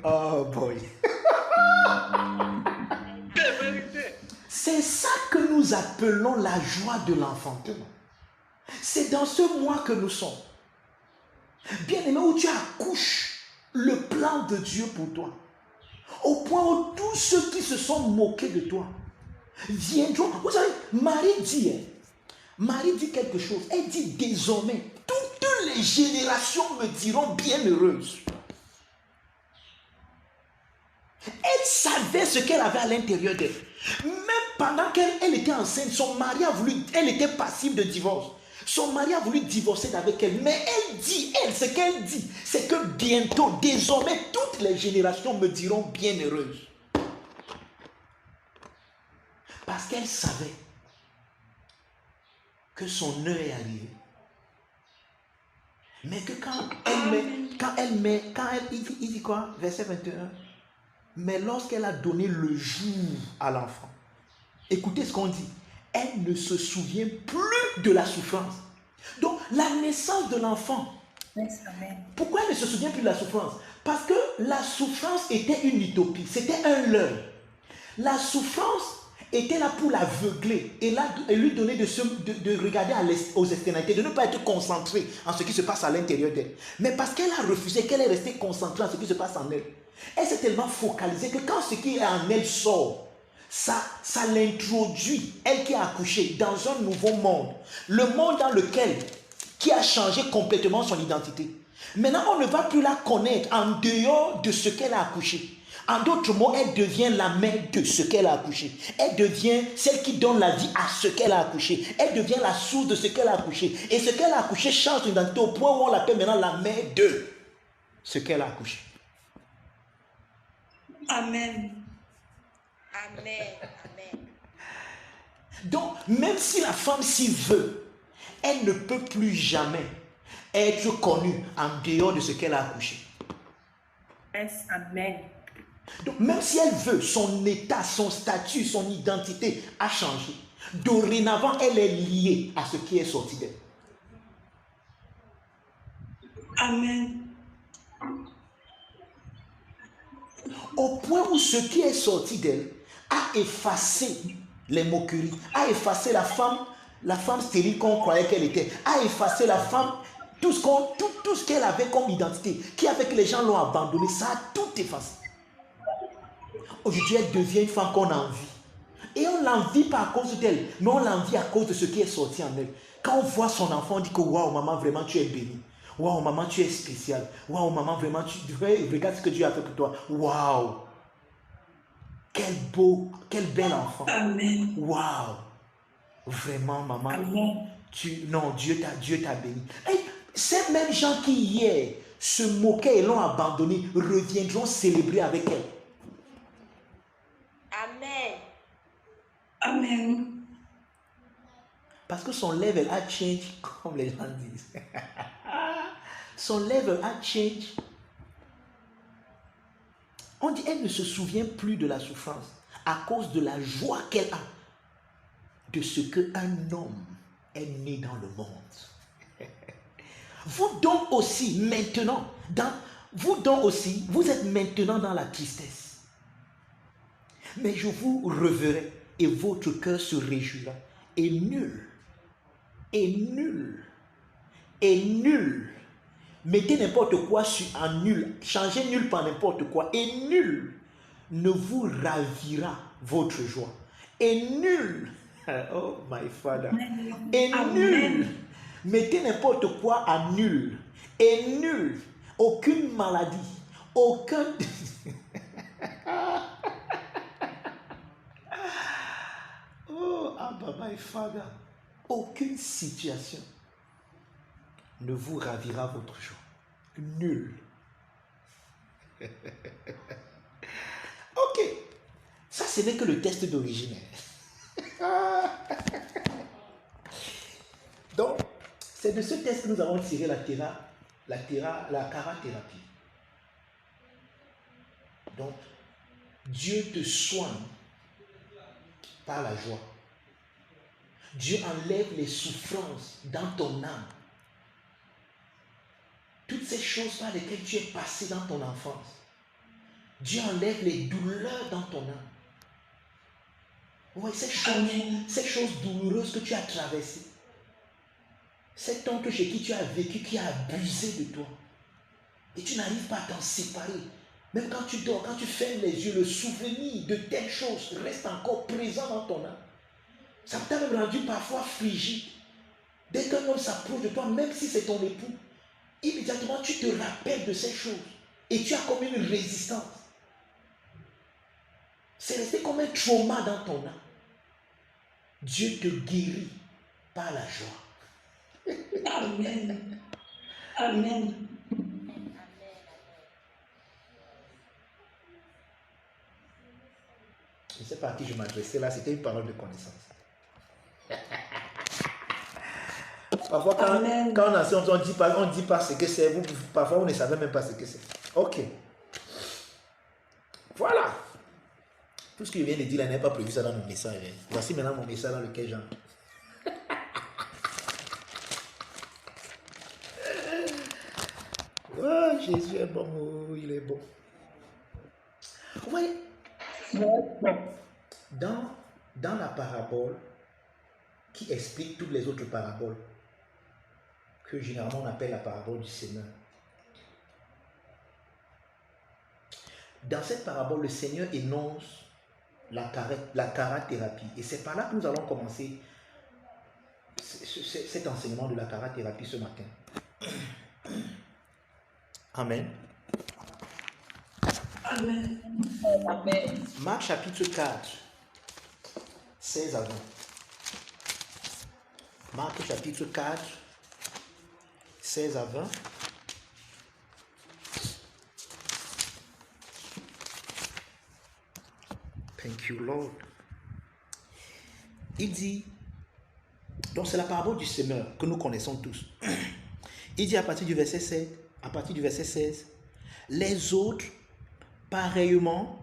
Oh boy. C'est ça que nous appelons la joie de l'enfantement. C'est dans ce mois que nous sommes. Bien-aimé, où tu accouches le plan de Dieu pour toi. Au point où tous ceux qui se sont moqués de toi viendront. Vous savez, Marie dit quelque chose. Elle dit désormais, toutes les générations me diront bienheureuse. Elle savait ce qu'elle avait à l'intérieur d'elle. Même pendant qu'elle était enceinte, son mari a voulu, elle était passive de divorce. Son mari a voulu divorcer d'avec elle. Mais elle dit, ce qu'elle dit, c'est que bientôt, désormais, toutes les générations me diront bienheureuse. Parce qu'elle savait que son heure est arrivée. Mais que il dit quoi? Verset 21. Mais lorsqu'elle a donné le jour à l'enfant, écoutez ce qu'on dit, elle ne se souvient plus de la souffrance. Donc, la naissance de l'enfant, Yes, amen. pourquoi elle ne se souvient plus de la souffrance? Parce que la souffrance était une utopie, c'était un leurre. La souffrance était là pour l'aveugler et lui donner de regarder aux externalités, de ne pas être concentrée en ce qui se passe à l'intérieur d'elle. Mais parce qu'elle a refusé, qu'elle est restée concentrée en ce qui se passe en elle, elle s'est tellement focalisée que quand ce qui est en elle sort, ça l'introduit, elle qui a accouché, dans un nouveau monde. Le monde dans lequel, qui a changé complètement son identité. Maintenant, on ne va plus la connaître en dehors de ce qu'elle a accouché. En d'autres mots, elle devient la mère de ce qu'elle a accouché. Elle devient celle qui donne la vie à ce qu'elle a accouché. Elle devient la source de ce qu'elle a accouché. Et ce qu'elle a accouché change son identité au point où on l'appelle maintenant la mère de ce qu'elle a accouché. Amen. Amen. Amen. Donc, même si la femme s'y veut, elle ne peut plus jamais être connue en dehors de ce qu'elle a accouché. Yes, amen. Donc, même si elle veut, son état, son statut, son identité a changé. Dorénavant, elle est liée à ce qui est sorti d'elle. Amen. Au point où ce qui est sorti d'elle a effacé les moqueries, a effacé la femme stérile qu'on croyait qu'elle était, a effacé la femme, tout ce qu'elle avait comme identité, qui a fait que les gens l'ont abandonnée, ça a tout effacé. Aujourd'hui, elle devient une femme qu'on envie. Et on ne l'envie pas à cause d'elle, mais on l'envie à cause de ce qui est sorti en elle. Quand on voit son enfant, on dit que waouh, maman, vraiment, tu es bénie. Waouh, maman, tu es spéciale. Waouh, maman, vraiment, regarde ce que Dieu a fait pour toi. Waouh. Quel bel enfant. Amen. Waouh. Vraiment, maman. Amen. Dieu t'a béni. Et ces mêmes gens qui hier se moquaient et l'ont abandonné reviendront célébrer avec elle. Amen. Amen. Parce que son level a changé, comme les gens disent. Son level a changé. On dit elle ne se souvient plus de la souffrance à cause de la joie qu'elle a de ce qu'un homme est né dans le monde. Vous donc aussi, maintenant, Vous donc aussi, vous êtes maintenant dans la tristesse. Mais je vous reverrai et votre cœur se réjouira. Et nul, mettez n'importe quoi en nul, changez nul par n'importe quoi, et nul ne vous ravira votre joie. Et nul, oh my father, et nul, mettez n'importe quoi en nul, et nul, aucune maladie, aucun... Oh, Abba, my father, aucune situation ne vous ravira votre joie. Nul. Ok. Ça, ce n'est que le test d'origine. Donc, c'est de ce test que nous avons tiré la charathérapie. Donc, Dieu te soigne par la joie. Dieu enlève les souffrances dans ton âme. Toutes ces choses par lesquelles tu es passé dans ton enfance. Dieu enlève les douleurs dans ton âme. Ouais, ces choses douloureuses que tu as traversées. Cet oncle chez qui tu as vécu, qui a abusé de toi. Et tu n'arrives pas à t'en séparer. Même quand tu dors, quand tu fermes les yeux, le souvenir de telles choses reste encore présent dans ton âme. Ça t'a même rendu parfois frigide. Dès qu'un homme s'approche de toi, même si c'est ton époux, immédiatement tu te rappelles de ces choses. Et tu as comme une résistance. C'est resté comme un trauma dans ton âme. Dieu te guérit par la joie. Amen. Amen. Je ne sais pas à qui je m'adressais là, c'était une parole de connaissance. Parfois, quand on enseigne, on dit pas ce que c'est. Parfois, on ne savait même pas ce que c'est. Ok. Voilà. Tout ce que je viens de dire là n'est pas prévu ça dans mon message. Voici maintenant mon message dans lequel j'en... Oh, Jésus est bon, oh, il est bon. Oui. Dans la parabole qui explique toutes les autres paraboles, que généralement on appelle la parabole du Seigneur. Dans cette parabole, le Seigneur énonce la charathérapie. Et c'est par là que nous allons commencer cet enseignement de la charathérapie ce matin. Amen. Amen. Amen. Marc chapitre 4, 16 à 20. Marc chapitre 4, 16 à 20. Thank you, Lord. Il dit, donc c'est la parabole du semeur que nous connaissons tous. Il dit à partir du verset 7, à partir du verset 16, les autres, pareillement,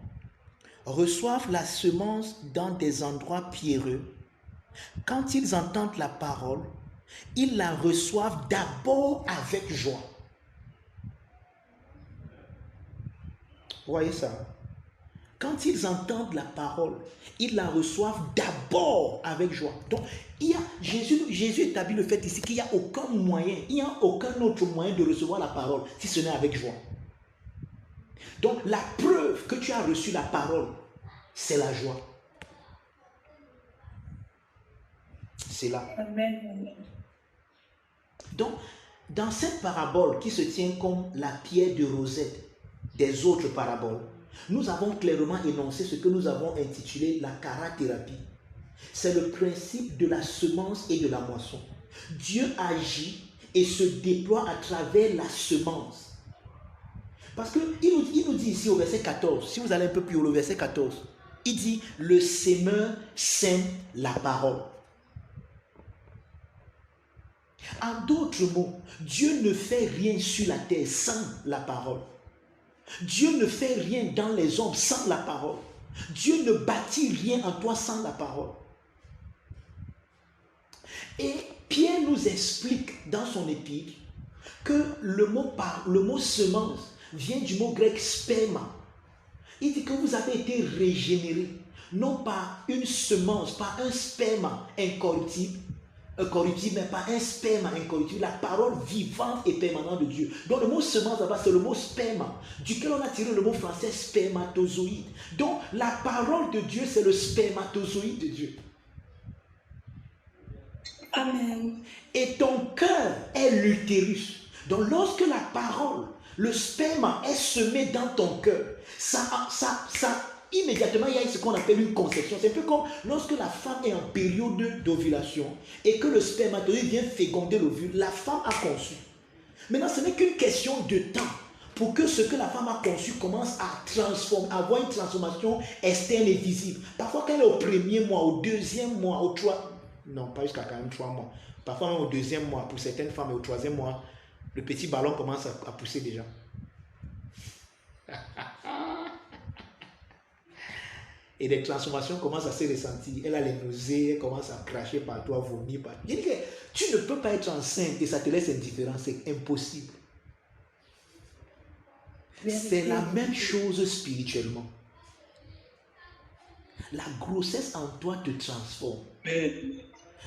reçoivent la semence dans des endroits pierreux. Quand ils entendent la parole, ils la reçoivent d'abord avec joie. Vous voyez ça? Quand ils entendent la parole, ils la reçoivent d'abord avec joie. Donc, Jésus établit le fait ici qu'il n'y a aucun moyen, il n'y a aucun autre moyen de recevoir la parole si ce n'est avec joie. Donc, la preuve que tu as reçu la parole, c'est la joie. C'est là. Amen. Donc, dans cette parabole qui se tient comme la pierre de Rosette des autres paraboles, nous avons clairement énoncé ce que nous avons intitulé la charathérapie. C'est le principe de la semence et de la moisson. Dieu agit et se déploie à travers la semence. Parce qu'il nous dit ici au verset 14, si vous allez un peu plus haut, le verset 14, il dit, le semeur sème la parole. En d'autres mots, Dieu ne fait rien sur la terre sans la parole. Dieu ne fait rien dans les hommes sans la parole. Dieu ne bâtit rien en toi sans la parole. Et Pierre nous explique dans son épître que le mot semence vient du mot grec sperma. Il dit que vous avez été régénérés, non par une semence, par un sperma incorruptible, mais par un sperma incorruptible, la parole vivante et permanente de Dieu. Donc le mot semence là-bas, c'est le mot sperma, duquel on a tiré le mot français spermatozoïde. Donc la parole de Dieu, c'est le spermatozoïde de Dieu. Amen. Et ton cœur est l'utérus. Donc lorsque la parole, le sperme est semé dans ton cœur, immédiatement il y a ce qu'on appelle une conception. C'est un peu comme lorsque la femme est en période d'ovulation et que le spermatozoïde vient féconder l'ovule, la femme a conçu. Maintenant ce n'est qu'une question de temps pour que ce que la femme a conçu commence à transformer, à avoir une transformation externe et visible. Parfois quand elle est au premier mois, au deuxième mois, au troisième, non pas jusqu'à quand même 3 mois, parfois même au deuxième mois pour certaines femmes et au troisième mois, le petit ballon commence à pousser déjà. Et des transformations commencent à se ressentir. Elle a les nausées, elle commence à cracher partout, à vomir partout. Je dis que tu ne peux pas être enceinte et ça te laisse indifférent, c'est impossible. C'est la même chose spirituellement. La grossesse en toi te transforme.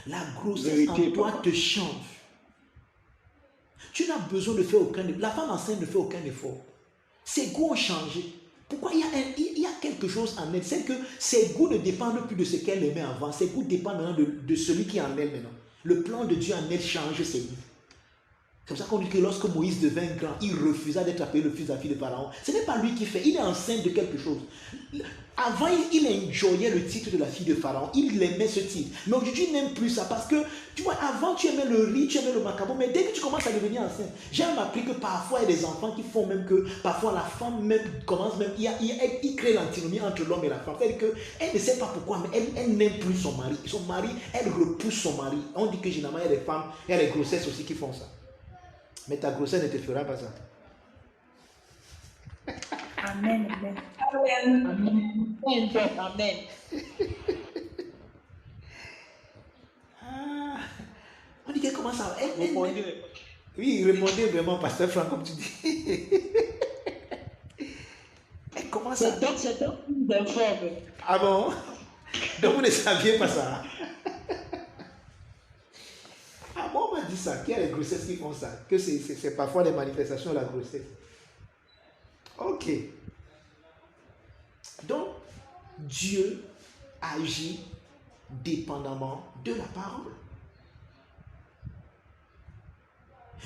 La grossesse en toi te change. Tu n'as besoin de faire aucun effort. La femme enceinte ne fait aucun effort. Ses goûts ont changé. Pourquoi il y a quelque chose en elle. C'est que ses goûts ne dépendent plus de ce qu'elle aimait avant. Ses goûts dépendent maintenant de celui qui est en elle maintenant. Le plan de Dieu en elle change ses goûts. C'est pour ça qu'on dit que lorsque Moïse devint grand, il refusa d'être appelé le fils de la fille de Pharaon. Ce n'est pas lui qui fait, il est enceinte de quelque chose. Avant, il enjoyait le titre de la fille de Pharaon. Il aimait ce titre. Mais aujourd'hui, il n'aime plus ça parce que, tu vois, avant, tu aimais le riz, tu aimais le macaron. Mais dès que tu commences à devenir enceinte, j'ai même appris que parfois, il y a des enfants qui font même que, parfois, la femme même commence même, il crée l'antinomie entre l'homme et la femme. C'est-à-dire qu'elle ne sait pas pourquoi, mais elle n'aime plus son mari. Son mari, elle repousse son mari. On dit que généralement, il y a des femmes, il y a des grossesses aussi qui font ça. Mais ta grossesse ne te fera pas ça. Amen. Amen. Amen. Amen. Ah, on dit qu'elle commence à... Répondez. Oui, répondez vraiment, pasteur Franck, comme tu dis. Elle commence à... C'est un d'informe. Ah bon? Donc vous ne saviez pas ça? Ah bon, on m'a dit ça, qu'il y a les grossesses qui font ça, que c'est parfois les manifestations de la grossesse. Ok. Donc, Dieu agit dépendamment de la parole.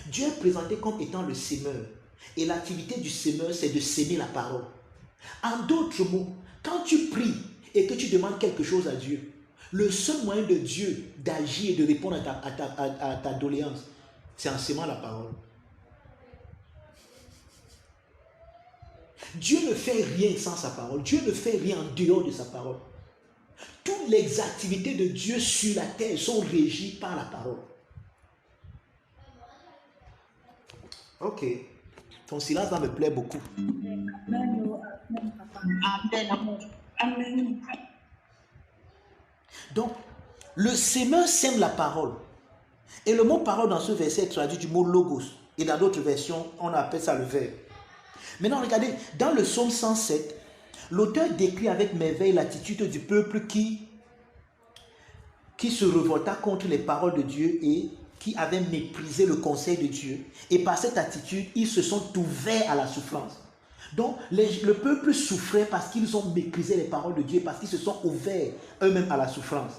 Dieu est présenté comme étant le sémeur. Et l'activité du sémeur, c'est de sémer la parole. En d'autres mots, quand tu pries et que tu demandes quelque chose à Dieu, le seul moyen de Dieu d'agir et de répondre à ta doléance, c'est en sémant la parole. Dieu ne fait rien sans sa parole. Dieu ne fait rien en dehors de sa parole. Toutes les activités de Dieu sur la terre sont régies par la parole. Ok. Ton silence va me plaire beaucoup. Amen. Amen, papa. Amen. Amen. Donc, le sémeur sème la parole. Et le mot parole dans ce verset est traduit du mot logos. Et dans d'autres versions, on appelle ça le verbe. Maintenant, regardez, dans le psaume 107, l'auteur décrit avec merveille l'attitude du peuple qui se révolta contre les paroles de Dieu et qui avait méprisé le conseil de Dieu. Et par cette attitude, ils se sont ouverts à la souffrance. Donc, le peuple souffrait parce qu'ils ont méprisé les paroles de Dieu, parce qu'ils se sont ouverts eux-mêmes à la souffrance.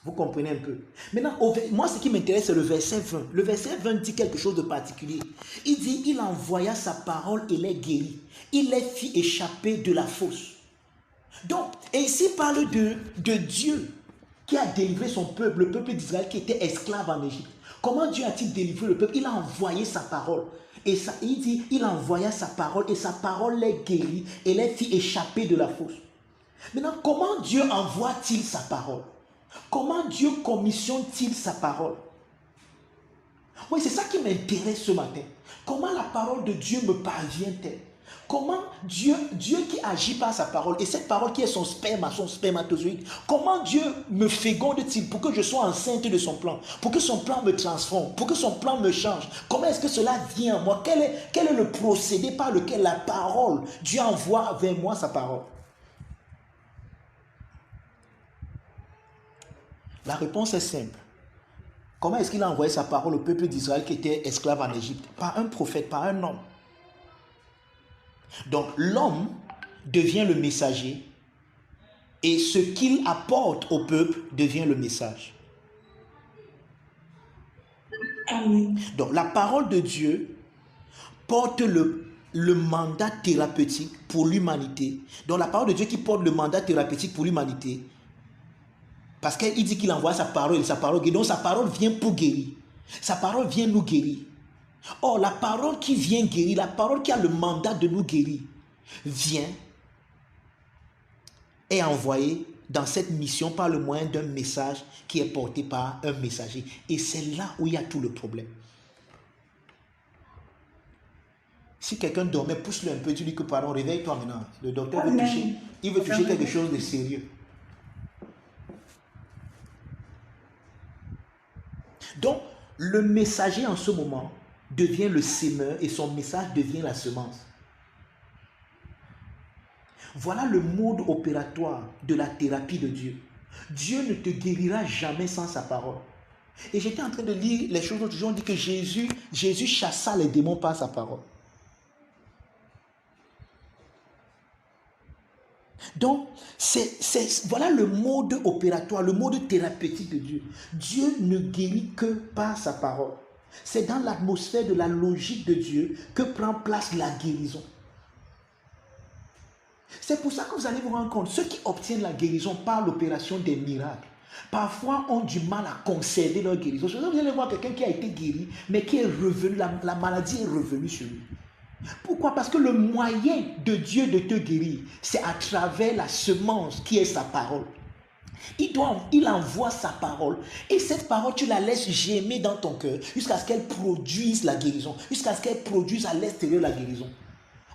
Vous comprenez un peu. Maintenant, moi, ce qui m'intéresse, c'est le verset 20. Le verset 20 dit quelque chose de particulier. Il dit, il envoya sa parole et les guérit. Il les fit échapper de la fosse. Donc, et ici, il parle de Dieu qui a délivré son peuple, le peuple d'Israël qui était esclave en Égypte. Comment Dieu a-t-il délivré le peuple? Il a envoyé sa parole. Et ça, il dit, il envoya sa parole et sa parole les guérit et les fit échapper de la fosse. Maintenant, comment Dieu envoie-t-il sa parole? Comment Dieu commissionne-t-il sa parole? Oui, c'est ça qui m'intéresse ce matin. Comment la parole de Dieu me parvient-elle? Comment Dieu qui agit par sa parole, et cette parole qui est son sperme, son spermatozoïde, comment Dieu me féconde-t-il pour que je sois enceinte de son plan, pour que son plan me transforme, pour que son plan me change? Comment est-ce que cela vient à moi? Quel est le procédé par lequel la parole, Dieu envoie vers moi sa parole? La réponse est simple. Comment est-ce qu'il a envoyé sa parole au peuple d'Israël qui était esclave en Égypte? Par un prophète, par un homme. Donc l'homme devient le messager et ce qu'il apporte au peuple devient le message. Amen. Donc la parole de Dieu porte le mandat thérapeutique pour l'humanité. Donc la parole de Dieu qui porte le mandat thérapeutique pour l'humanité, parce qu'il dit qu'il envoie sa parole guérit. Donc sa parole vient pour guérir. Sa parole vient nous guérir. Or, la parole qui vient guérir, la parole qui a le mandat de nous guérir, vient, est envoyée dans cette mission par le moyen d'un message qui est porté par un messager. Et c'est là où il y a tout le problème. Si quelqu'un dormait, pousse-le un peu, tu dis que pardon, réveille-toi maintenant. Le docteur veut toucher, il veut toucher quelque chose de sérieux. Donc, le messager en ce moment devient le sémeur et son message devient la semence. Voilà le mode opératoire de la thérapie de Dieu. Dieu ne te guérira jamais sans sa parole. Et j'étais en train de lire les choses l'autre jour, on dit que Jésus chassa les démons par sa parole. Donc, voilà le mode opératoire, le mode thérapeutique de Dieu. Dieu ne guérit que par sa parole. C'est dans l'atmosphère de la logique de Dieu que prend place la guérison. C'est pour ça que vous allez vous rendre compte, ceux qui obtiennent la guérison par l'opération des miracles, parfois ont du mal à conserver leur guérison. Vous allez voir quelqu'un qui a été guéri, mais qui est revenu, la maladie est revenue sur lui. Pourquoi? Parce que le moyen de Dieu de te guérir, c'est à travers la semence qui est sa parole. Il envoie sa parole et cette parole, tu la laisses germer dans ton cœur jusqu'à ce qu'elle produise la guérison, jusqu'à ce qu'elle produise à l'extérieur la guérison.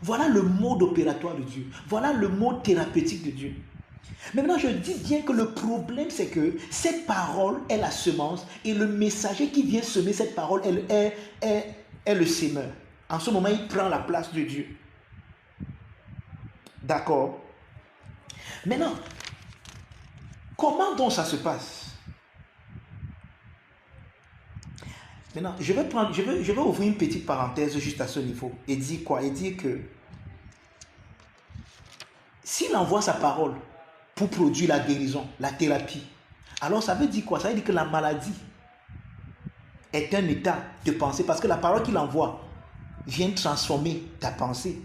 Voilà le mode opératoire de Dieu. Voilà le mode thérapeutique de Dieu. Mais maintenant, je dis bien que le problème, c'est que cette parole est la semence et le messager qui vient semer cette parole est le sémeur. En ce moment, il prend la place de Dieu. D'accord? Maintenant, comment donc ça se passe? Maintenant, je vais ouvrir une petite parenthèse juste à ce niveau et dire quoi? Et dire que s'il envoie sa parole pour produire la guérison, la thérapie, alors ça veut dire quoi? Ça veut dire que la maladie est un état de pensée parce que la parole qu'il envoie vient transformer ta pensée,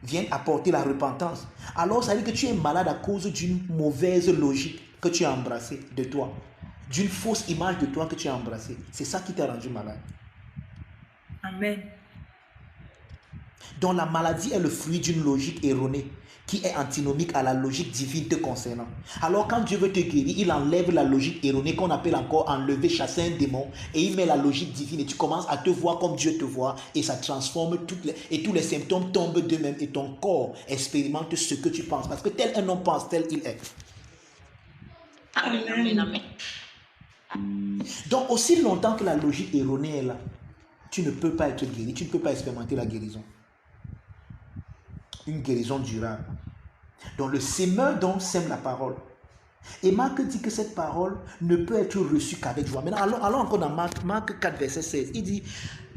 vient apporter la repentance. Alors ça veut dire que tu es malade à cause d'une mauvaise logique que tu as embrassée de toi, d'une fausse image de toi que tu as embrassée. C'est ça qui t'a rendu malade. Amen. Donc la maladie est le fruit d'une logique erronée qui est antinomique à la logique divine te concernant. Alors quand Dieu veut te guérir, il enlève la logique erronée qu'on appelle encore enlever, chasser un démon et il met la logique divine et tu commences à te voir comme Dieu te voit et ça transforme et tous les symptômes tombent d'eux-mêmes et ton corps expérimente ce que tu penses parce que tel un homme pense, tel il est. Amen. Amen. Amen. Donc aussi longtemps que la logique erronée est là, tu ne peux pas être guéri, tu ne peux pas expérimenter la guérison. Une guérison durable. Donc le sémeur donc sème la parole. Et Marc dit que cette parole ne peut être reçue qu'avec joie. Maintenant, allons encore dans Marc 4, verset 16. Il dit,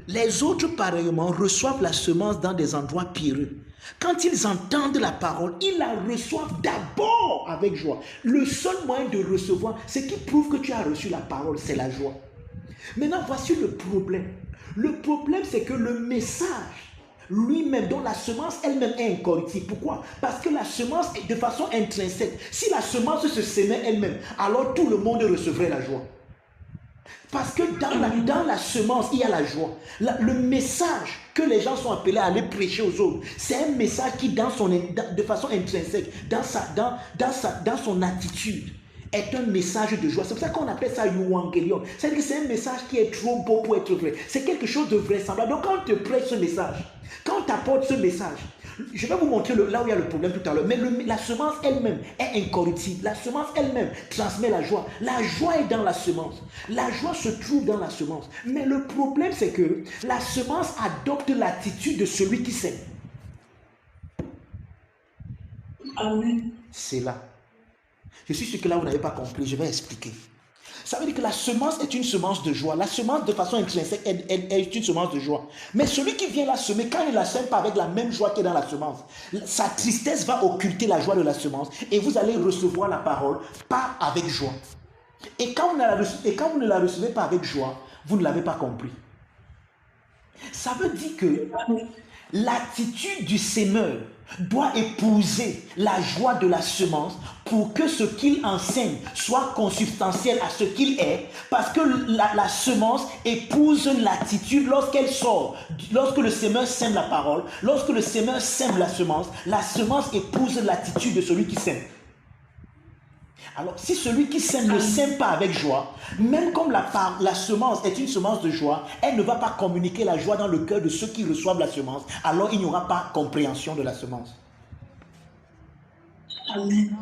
les autres pareillement reçoivent la semence dans des endroits pierreux. Quand ils entendent la parole, ils la reçoivent d'abord avec joie. Le seul moyen de recevoir, ce qui prouve que tu as reçu la parole, c'est la joie. Maintenant, voici le problème. Le problème, c'est que le message lui-même, dont la semence elle-même est incorruptible. Pourquoi? Parce que la semence est de façon intrinsèque. Si la semence se sémait elle-même, alors tout le monde recevrait la joie. Parce que dans la semence, il y a la joie. Le message que les gens sont appelés à aller prêcher aux autres, c'est un message qui, de façon intrinsèque, dans son attitude, est un message de joie. C'est pour ça qu'on appelle ça Evangelion. C'est-à-dire que c'est un message qui est trop beau pour être vrai. C'est quelque chose de vraisemblable. Donc quand on te prête ce message, quand on t'apporte ce message, Je vais vous montrer là où il y a le problème tout à l'heure. Mais la semence elle-même est incorruptible. La semence elle-même transmet la joie. La joie est dans la semence. La joie se trouve dans la semence. Mais le problème, c'est que la semence adopte l'attitude de celui qui sème. Amen. C'est là. Je suis sûr que là, vous n'avez pas compris. Je vais expliquer. Ça veut dire que la semence est une semence de joie. La semence, de façon intrinsèque, est une semence de joie. Mais celui qui vient la semer, quand il ne la sème pas avec la même joie qui est dans la semence, sa tristesse va occulter la joie de la semence et vous allez recevoir la parole pas avec joie. Et quand vous ne la recevez pas avec joie, vous ne l'avez pas compris. Ça veut dire que l'attitude du semeur doit épouser la joie de la semence pour que ce qu'il enseigne soit consubstantiel à ce qu'il est, parce que la semence épouse l'attitude lorsqu'elle sort, lorsque le semeur sème la parole, lorsque le semeur sème la semence épouse l'attitude de celui qui sème. Alors, si celui qui sème ne sème pas avec joie, même comme la semence est une semence de joie, elle ne va pas communiquer la joie dans le cœur de ceux qui reçoivent la semence. Alors, il n'y aura pas compréhension de la semence. Amen.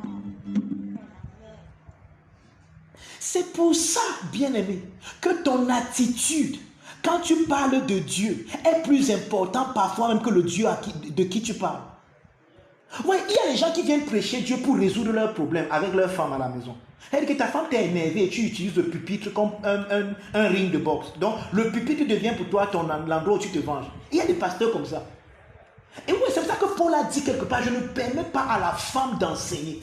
C'est pour ça, bien-aimé, que ton attitude, quand tu parles de Dieu, est plus importante parfois même que le Dieu de qui tu parles. Oui, il y a des gens qui viennent prêcher Dieu pour résoudre leurs problèmes avec leur femme à la maison. C'est-à-dire que ta femme t'est énervée et tu utilises le pupitre comme un ring de boxe. Donc, le pupitre devient pour toi l'endroit où tu te venges. Il y a des pasteurs comme ça. Et oui, c'est pour ça que Paul a dit quelque part, je ne permets pas à la femme d'enseigner.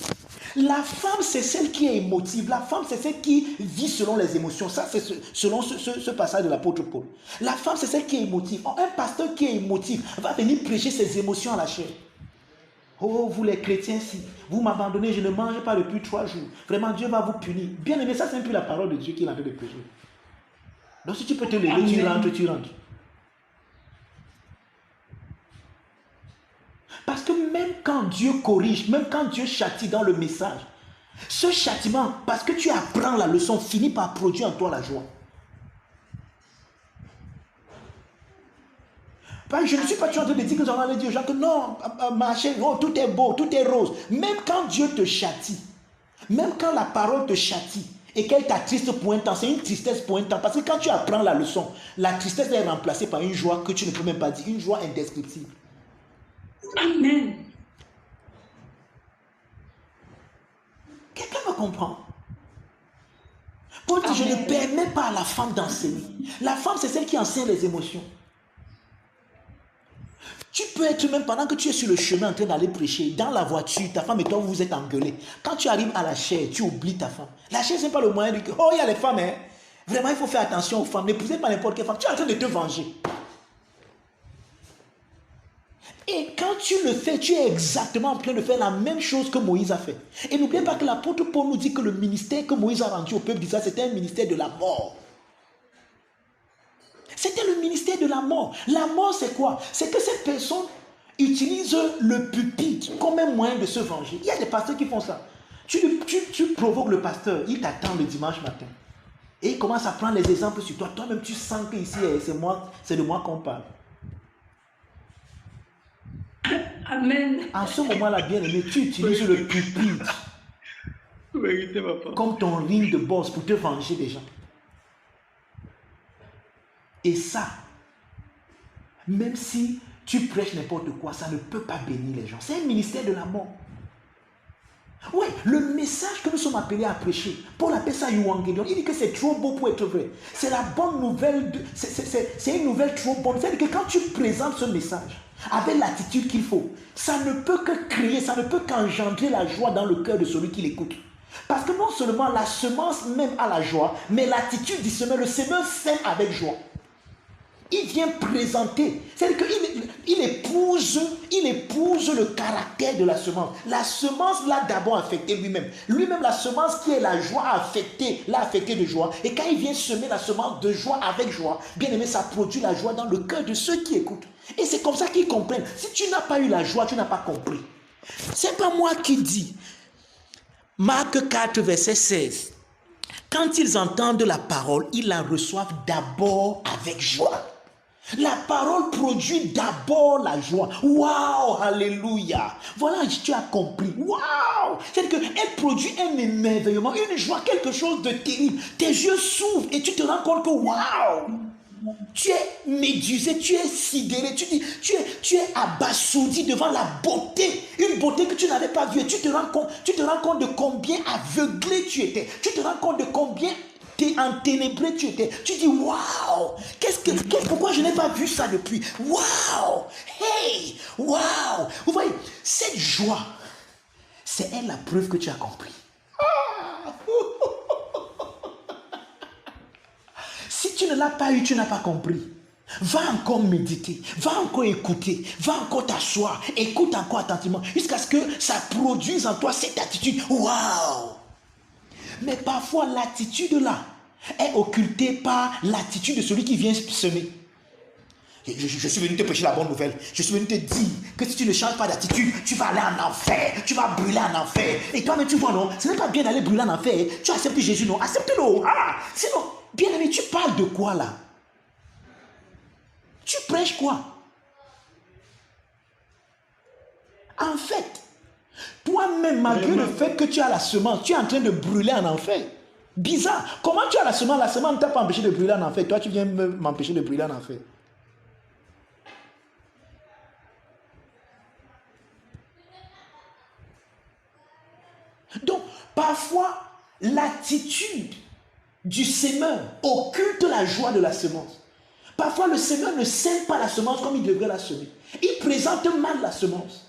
La femme, c'est celle qui est émotive. La femme, c'est celle qui vit selon les émotions. Ça, c'est selon ce passage de l'apôtre Paul. La femme, c'est celle qui est émotive. Or, un pasteur qui est émotif va venir prêcher ses émotions à la chair. Oh, vous les chrétiens, si vous m'abandonnez, je ne mange pas depuis 3 jours. Vraiment, Dieu va vous punir. Bien aimé, ça c'est un peu la parole de Dieu qu'il est en train de prêcher. Donc si tu peux te lever, tu rentres, tu rentres. Parce que même quand Dieu corrige, même quand Dieu châtie dans le message, ce châtiment, parce que tu apprends la leçon, finit par produire en toi la joie. Je ne suis pas en train de dire que nous allons aller dire aux gens que non, ma chérie, oh, tout est beau, tout est rose. Même quand Dieu te châtie, même quand la parole te châtie et qu'elle t'attriste pour un temps, c'est une tristesse pour un temps. Parce que quand tu apprends la leçon, la tristesse est remplacée par une joie que tu ne peux même pas dire, une joie indescriptible. Amen. Quelqu'un me comprend? Paul dit, je ne permets pas à la femme d'enseigner. La femme, c'est celle qui enseigne les émotions. Tu peux être même pendant que tu es sur le chemin en train d'aller prêcher, dans la voiture, ta femme et toi, vous vous êtes engueulés. Quand tu arrives à la chair, tu oublies ta femme. La chair, ce n'est pas le moyen de dire, oh, il y a les femmes, hein. Vraiment, il faut faire attention aux femmes. N'épousez pas n'importe quelle femme. Tu es en train de te venger. Et quand tu le fais, tu es exactement en train de faire la même chose que Moïse a fait. Et n'oubliez pas que l'apôtre Paul nous dit que le ministère que Moïse a rendu au peuple d'Israël, c'était un ministère de la mort. C'était le ministère de la mort. La mort, c'est quoi? C'est que cette personne utilise le pupitre comme un moyen de se venger. Il y a des pasteurs qui font ça. Tu provoques le pasteur, il t'attend le dimanche matin. Et il commence à prendre les exemples sur toi. Toi-même, tu sens que ici, c'est de moi qu'on parle. Amen. En ce moment-là, bien-aimé, tu utilises le pupitre Vérité, papa. comme ton ring de boss pour te venger des gens. Et ça, même si tu prêches n'importe quoi, ça ne peut pas bénir les gens. C'est un ministère de la mort. Oui, le message que nous sommes appelés à prêcher, Paul appelle ça Euangelion. Il dit que c'est trop beau pour être vrai. C'est la bonne nouvelle, c'est une nouvelle trop bonne. C'est-à-dire que quand tu présentes ce message avec l'attitude qu'il faut, ça ne peut que créer, ça ne peut qu'engendrer la joie dans le cœur de celui qui l'écoute. Parce que non seulement la semence même a la joie, mais l'attitude du semeur, le semeur sème avec joie. Il vient présenter, c'est-à-dire qu'il épouse le caractère de la semence. La semence l'a d'abord affecté lui-même. Lui-même, la semence qui est la joie l'a affecté de joie. Et quand il vient semer la semence de joie avec joie, bien aimé, ça produit la joie dans le cœur de ceux qui écoutent. Et c'est comme ça qu'ils comprennent. Si tu n'as pas eu la joie, tu n'as pas compris. C'est pas moi qui dis. Marc 4, verset 16. Quand ils entendent la parole, ils la reçoivent d'abord avec joie. La parole produit d'abord la joie. Waouh, alléluia. Voilà, tu as compris. Waouh. C'est-à-dire qu'elle produit un émerveillement, une joie, quelque chose de terrible. Tes yeux s'ouvrent et tu te rends compte que waouh. Tu es médusé, tu es sidéré, tu es abasourdi devant la beauté, une beauté que tu n'avais pas vue. Tu te rends compte de combien aveuglé tu étais. Tu te rends compte de combien enténébré tu étais. Tu dis waouh, pourquoi je n'ai pas vu ça depuis? Waouh, hey, waouh. Vous voyez, cette joie, c'est elle la preuve que tu as compris. Si tu ne l'as pas eu, tu n'as pas compris. Va encore méditer, va encore écouter, va encore t'asseoir, écoute encore attentivement, jusqu'à ce que ça produise en toi cette attitude. Waouh! Mais parfois, l'attitude là est occultée par l'attitude de celui qui vient semer. Je suis venu te prêcher la bonne nouvelle. Je suis venu te dire que si tu ne changes pas d'attitude, tu vas aller en enfer. Tu vas brûler en enfer. Et toi-même, tu vois, non, ce n'est pas bien d'aller brûler en enfer. Tu acceptes Jésus, non? Accepte-le. Ah, sinon, bien aimé, tu parles de quoi là? Tu prêches quoi? En fait, toi-même, malgré le fait que tu as la semence, tu es en train de brûler en enfer. Bizarre. Comment tu as la semence? La semence ne t'a pas empêché de brûler en enfer. Toi, tu viens m'empêcher de brûler en enfer. Donc, parfois, l'attitude du semeur occulte la joie de la semence. Parfois, le semeur ne sème pas la semence comme il devrait la semer. Il présente mal la semence.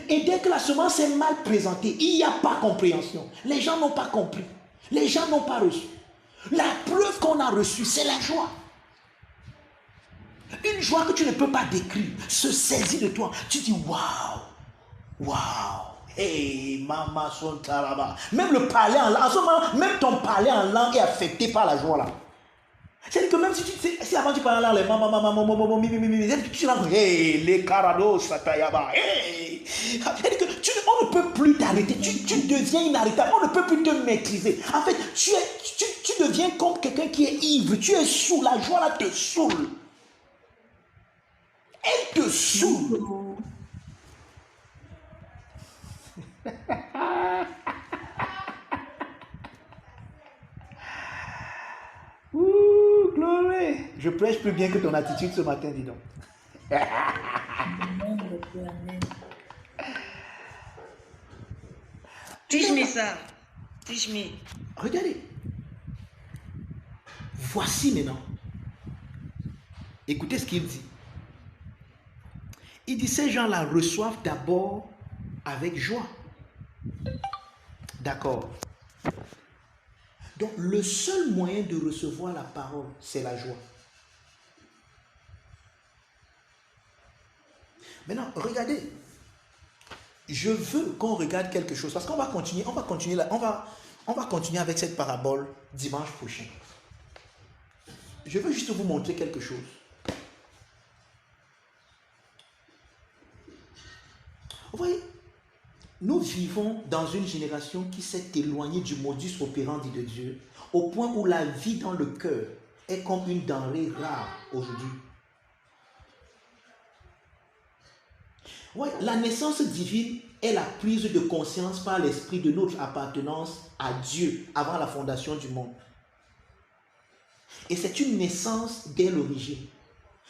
Et dès que la semence est mal présentée, il n'y a pas compréhension. Les gens n'ont pas compris. Les gens n'ont pas reçu. La preuve qu'on a reçue, c'est la joie. Une joie que tu ne peux pas décrire se saisit de toi. Tu dis waouh, waouh. Hey, maman son taraba. Même le parler en langue, en ce moment, même ton parler en langue est affecté par la joie là. C'est-à-dire que même si avant tu parlais en langue, les maman, tu langues, hey, les carados, satayaba, hey. C'est-à-dire que on ne peut plus t'arrêter, tu deviens inarrêtable, on ne peut plus te maîtriser. En fait, tu deviens comme quelqu'un qui est ivre, tu es sous, la joie là te saoule. Elle te saoule. Ouh, glory. Je prêche plus bien que ton attitude ce matin, dis donc. Amen. Teach me ça. Teach me. Regardez. Voici maintenant. Écoutez ce qu'il dit. Il dit, ces gens-là reçoivent d'abord avec joie. D'accord. Donc, le seul moyen de recevoir la parole, c'est la joie. Maintenant, regardez. Je veux qu'on regarde quelque chose, parce qu'on va continuer, on va continuer avec cette parabole dimanche prochain. Je veux juste vous montrer quelque chose. Vous voyez, nous vivons dans une génération qui s'est éloignée du modus operandi de Dieu, au point où la vie dans le cœur est comme une denrée rare aujourd'hui. Ouais, la naissance divine est la prise de conscience par l'esprit de notre appartenance à Dieu avant la fondation du monde. Et c'est une naissance dès l'origine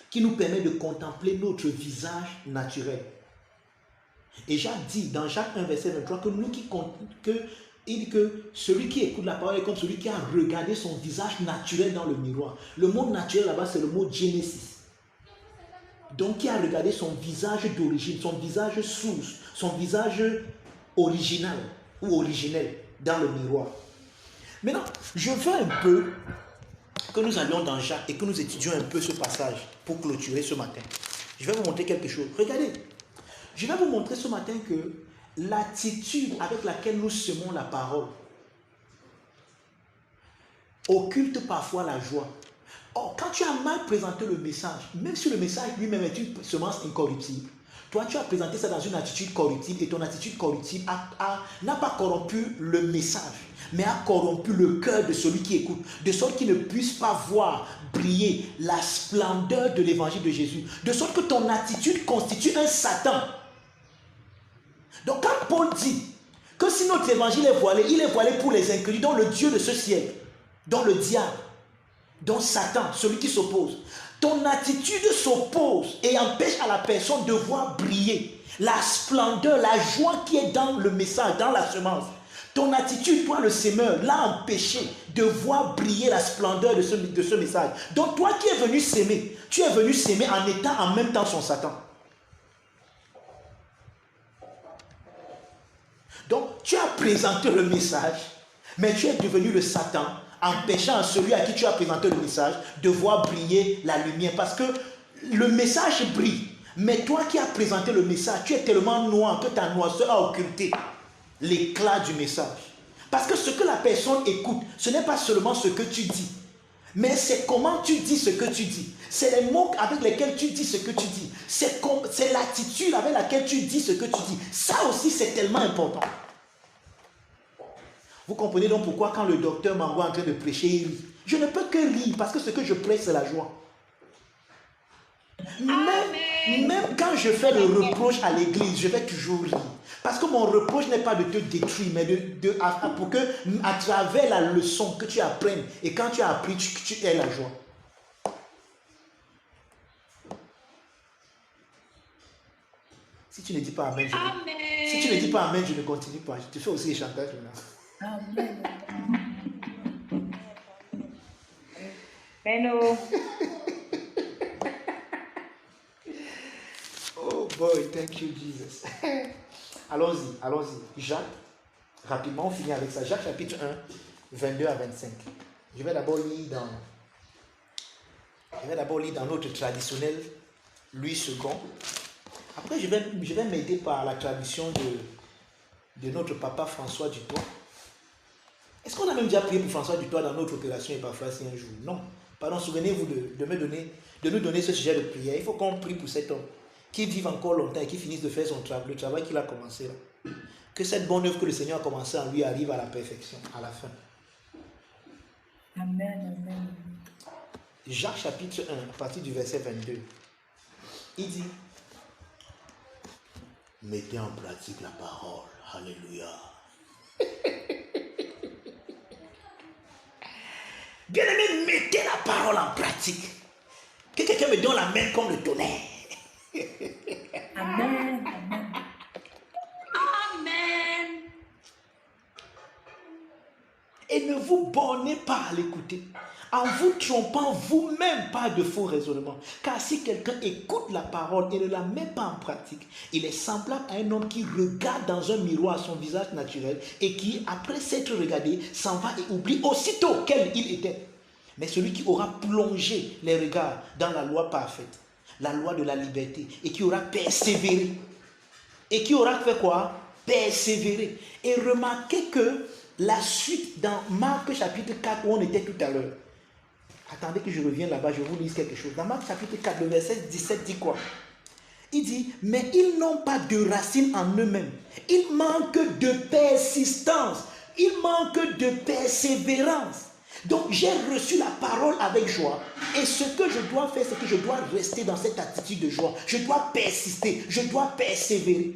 qui nous permet de contempler notre visage naturel. Et Jacques dit dans Jacques 1 verset 23 il dit que celui qui écoute la parole est comme celui qui a regardé son visage naturel dans le miroir. Le mot naturel là-bas c'est le mot Genesis. Donc qui a regardé son visage d'origine, son visage source, son visage original ou originel dans le miroir. Maintenant, je veux un peu que nous allions dans Jacques et que nous étudions un peu ce passage pour clôturer ce matin. Je vais vous montrer quelque chose. Regardez, je vais vous montrer ce matin que l'attitude avec laquelle nous semons la parole occulte parfois la joie. Or, quand tu as mal présenté le message, même si le message lui-même est une semence incorruptible, Toi, tu as présenté ça dans une attitude corruptible et ton attitude corruptible n'a pas corrompu le message, mais a corrompu le cœur de celui qui écoute, de sorte qu'il ne puisse pas voir briller la splendeur de l'évangile de Jésus, de sorte que ton attitude constitue un Satan. Donc quand Paul dit que si notre évangile est voilé, il est voilé pour les incrédules, dont le Dieu de ce siècle, dont le diable, dont Satan, celui qui s'oppose. Ton attitude s'oppose et empêche à la personne de voir briller la splendeur, la joie qui est dans le message, dans la semence. Ton attitude, toi le semeur, l'a empêché de voir briller la splendeur de ce message. Donc toi qui es venu s'aimer, tu es venu s'aimer en étant en même temps son Satan. Donc tu as présenté le message, mais tu es devenu le Satan, empêchant celui à qui tu as présenté le message de voir briller la lumière. Parce que le message brille, mais toi qui as présenté le message, tu es tellement noir que ta noirceur a occulté l'éclat du message. Parce que ce que la personne écoute, ce n'est pas seulement ce que tu dis, mais c'est comment tu dis ce que tu dis. C'est les mots avec lesquels tu dis ce que tu dis. C'est l'attitude avec laquelle tu dis ce que tu dis. Ça aussi, c'est tellement important. Vous comprenez donc pourquoi quand le docteur m'envoie en train de prêcher, il rit. Je ne peux que rire parce que ce que je prêche, c'est la joie. Même quand je fais le reproche à l'église, je vais toujours rire. Parce que mon reproche n'est pas de te détruire, mais pour que à travers la leçon que tu apprennes, et quand tu as appris, tu aies la joie. Si tu ne dis pas amen, si tu ne dis pas amen, je ne continue pas. Je te fais aussi les chantages maintenant. Amen. Hello. Oh boy, thank you Jesus. Allons-y. Jacques, rapidement, on finit avec ça. Jacques chapitre 1, 22 à 25. Je vais d'abord lire dans notre traditionnel Louis II. Après, je vais m'aider par la traduction de notre papa François Dutoit. Est-ce qu'on a même déjà prié pour François Dutoit dans notre opération Epaphras un jour? Non. Pardon, souvenez-vous de nous donner ce sujet de prière. Il faut qu'on prie pour cet homme qui vive encore longtemps et qui finisse de faire le travail qu'il a commencé là. Que cette bonne œuvre que le Seigneur a commencé en lui arrive à la perfection, à la fin. Amen. Jacques chapitre 1, à partir du verset 22. Il dit: mettez en pratique la parole. Alléluia. Bien-aimé, mettez la parole en pratique. Que quelqu'un me donne la main comme le tonnerre. Amen. Amen. Et ne vous bornez pas à l'écouter, en vous trompant vous-même par de faux raisonnements. Car si quelqu'un écoute la parole et ne la met pas en pratique, il est semblable à un homme qui regarde dans un miroir son visage naturel et qui, après s'être regardé, s'en va et oublie aussitôt quel il était. Mais celui qui aura plongé les regards dans la loi parfaite, la loi de la liberté, et qui aura persévéré, et qui aura fait quoi? Persévérer. Et remarquez que la suite dans Marc chapitre 4 où on était tout à l'heure. Attendez que je revienne là-bas, je vous lise quelque chose. Dans Marc chapitre 4, le verset 17 dit quoi? Il dit: mais ils n'ont pas de racine en eux-mêmes. Ils manquent de persistance. Ils manquent de persévérance. Donc j'ai reçu la parole avec joie. Et ce que je dois faire, c'est que je dois rester dans cette attitude de joie. Je dois persister. Je dois persévérer.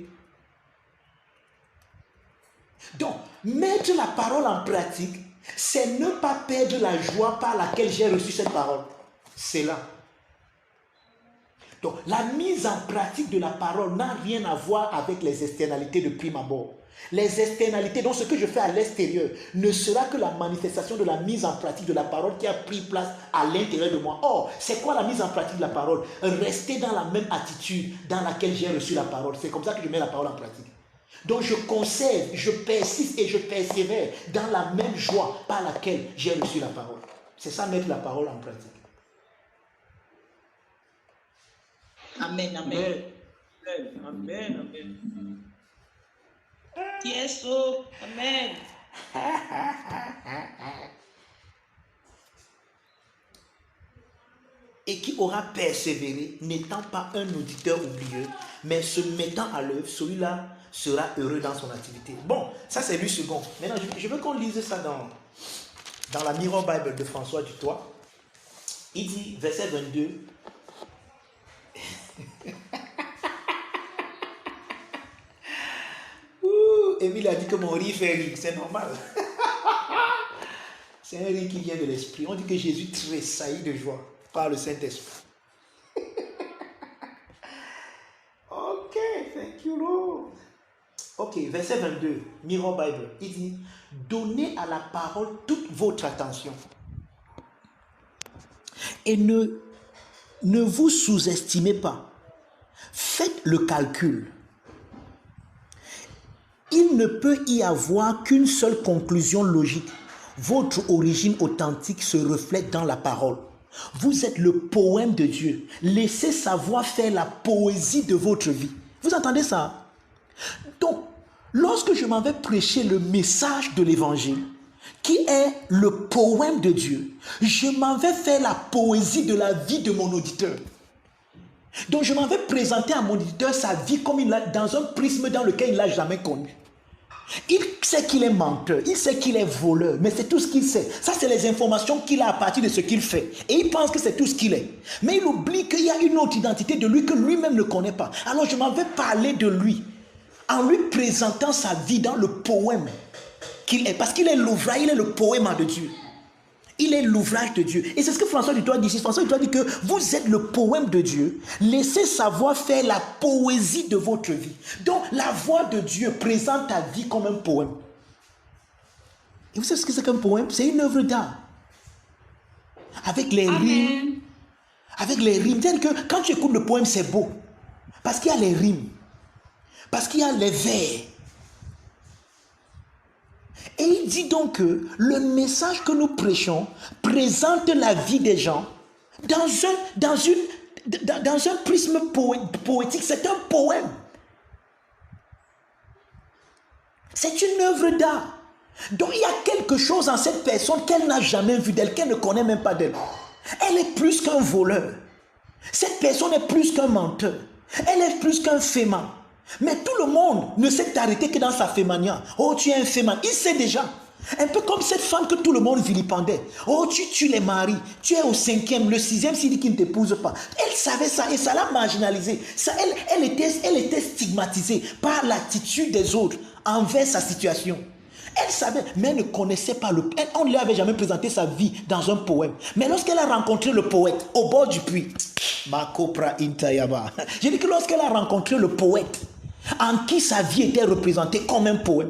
Donc, mettre la parole en pratique, c'est ne pas perdre la joie par laquelle j'ai reçu cette parole. C'est là. Donc, la mise en pratique de la parole n'a rien à voir avec les externalités de prime abord. Les externalités, donc ce que je fais à l'extérieur, ne sera que la manifestation de la mise en pratique de la parole qui a pris place à l'intérieur de moi. Or, c'est quoi la mise en pratique de la parole? Rester dans la même attitude dans laquelle j'ai reçu la parole. C'est comme ça que je mets la parole en pratique. Donc je conserve, je persiste et je persévère dans la même joie par laquelle j'ai reçu la parole. C'est ça, mettre la parole en pratique. Amen. Yes, oh, amen. et qui aura persévéré, n'étant pas un auditeur oublieux, mais se mettant à l'œuvre, celui-là sera heureux dans son activité. Bon, ça c'est 8 secondes. Maintenant, je veux qu'on lise ça dans la Mirror Bible de François Dutoit. Il dit, verset 22, Émile a dit que mon riz fait rire, c'est normal. C'est un rire qui vient de l'esprit. On dit que Jésus tressaillit de joie par le Saint-Esprit. Ok, thank you Lord. Ok, verset 22, Mirror Bible. Il dit, donnez à la parole toute votre attention. Et ne vous sous-estimez pas. Faites le calcul. Il ne peut y avoir qu'une seule conclusion logique. Votre origine authentique se reflète dans la parole. Vous êtes le poème de Dieu. Laissez sa voix faire la poésie de votre vie. Vous entendez ça? Donc, lorsque je m'en vais prêcher le message de l'évangile, qui est le poème de Dieu, je m'en vais faire la poésie de la vie de mon auditeur. Donc, je m'en vais présenter à mon auditeur sa vie comme dans un prisme dans lequel il ne l'a jamais connu. Il sait qu'il est menteur, il sait qu'il est voleur, mais c'est tout ce qu'il sait. Ça, c'est les informations qu'il a à partir de ce qu'il fait. Et il pense que c'est tout ce qu'il est. Mais il oublie qu'il y a une autre identité de lui que lui-même ne connaît pas. Alors, je m'en vais parler de lui, en lui présentant sa vie dans le poème qu'il est. Parce qu'il est l'ouvrage, il est le poème de Dieu. Il est l'ouvrage de Dieu. Et c'est ce que François Dutoit dit ici. François Dutoit dit que vous êtes le poème de Dieu. Laissez sa voix faire la poésie de votre vie. Donc, la voix de Dieu présente ta vie comme un poème. Et vous savez ce que c'est qu'un poème? C'est une œuvre d'art. Avec les rimes. Avec les rimes. C'est-à-dire que quand tu écoutes le poème, c'est beau. Parce qu'il y a les rimes. Parce qu'il y a les vers. Et il dit donc que le message que nous prêchons présente la vie des gens dans un prisme poétique. C'est un poème. C'est une œuvre d'art. Donc il y a quelque chose en cette personne qu'elle n'a jamais vu d'elle, qu'elle ne connaît même pas d'elle. Elle est plus qu'un voleur. Cette personne est plus qu'un menteur. Elle est plus qu'un féminin. Mais tout le monde ne s'est arrêté que dans sa fémania. Oh, tu es un féminin. Il sait déjà. Un peu comme cette femme que tout le monde vilipendait. Oh, tu tues les maris. Tu es au 5e, le 6e, s'il dit qu'il ne t'épouse pas. Elle savait ça et ça l'a marginalisée. Elle était stigmatisée par l'attitude des autres envers sa situation. Elle savait, mais elle ne connaissait pas on ne lui avait jamais présenté sa vie dans un poème. Mais lorsqu'elle a rencontré le poète au bord du puits, j'ai dit que lorsqu'elle a rencontré le poète, en qui sa vie était représentée comme un poème,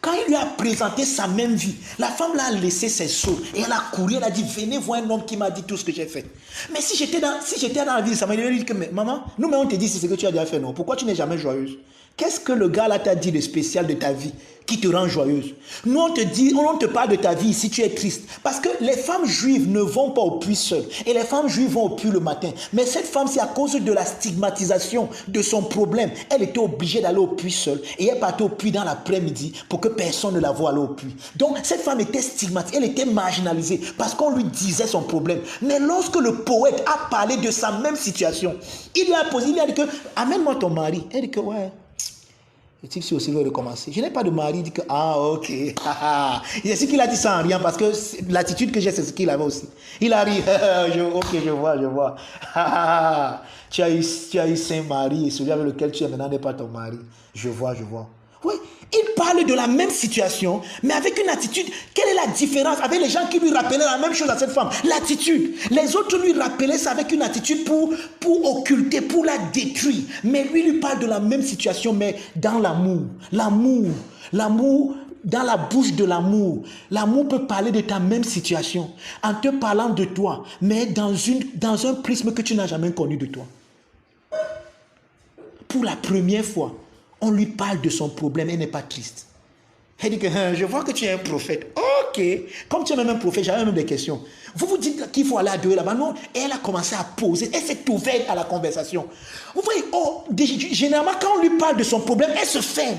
quand il lui a présenté sa même vie, la femme l'a laissé ses seaux et elle a couru, elle a dit, venez voir un homme qui m'a dit tout ce que j'ai fait. Mais si j'étais dans la ville, ça m'a dit que, maman, nous-mêmes on te dit c'est ce que tu as déjà fait, non? Pourquoi tu n'es jamais joyeuse? Qu'est-ce que le gars là t'a dit de spécial de ta vie qui te rend joyeuse? Nous on te parle de ta vie si tu es triste. Parce que les femmes juives ne vont pas au puits seules. Et les femmes juives vont au puits le matin. Mais cette femme, c'est à cause de la stigmatisation de son problème. Elle était obligée d'aller au puits seule. Et elle partait au puits dans l'après-midi pour que personne ne la voie aller au puits. Donc cette femme était stigmatisée, elle était marginalisée parce qu'on lui disait son problème. Mais lorsque le poète a parlé de sa même situation, il lui a posé, il lui a dit que amène-moi ton mari. Elle dit que ouais. Et si aussi veut recommencer. Je n'ai pas de mari, il dit que ah ok. C'est ce qu'il a dit ça en riant parce que l'attitude que j'ai c'est ce qu'il avait aussi. Il a ri. Ok, je vois. Tu as eu 5 maris et celui avec lequel tu es maintenant n'est pas ton mari. Je vois. Oui, il parle de la même situation, mais avec une attitude. Quelle est la différence avec les gens qui lui rappelaient la même chose à cette femme? L'attitude. Les autres lui rappelaient ça avec une attitude pour occulter, pour la détruire. Mais lui parle de la même situation, mais dans l'amour. L'amour, dans la bouche de l'amour. L'amour peut parler de ta même situation, en te parlant de toi, mais dans un prisme que tu n'as jamais connu de toi. Pour la première fois, on lui parle de son problème, elle n'est pas triste. Elle dit que je vois que tu es un prophète. Ok, comme tu es même un prophète, j'avais même des questions. Vous vous dites qu'il faut aller adorer là-bas, non? Et elle a commencé à poser, elle s'est ouverte à la conversation. Vous voyez, généralement quand on lui parle de son problème, elle se ferme.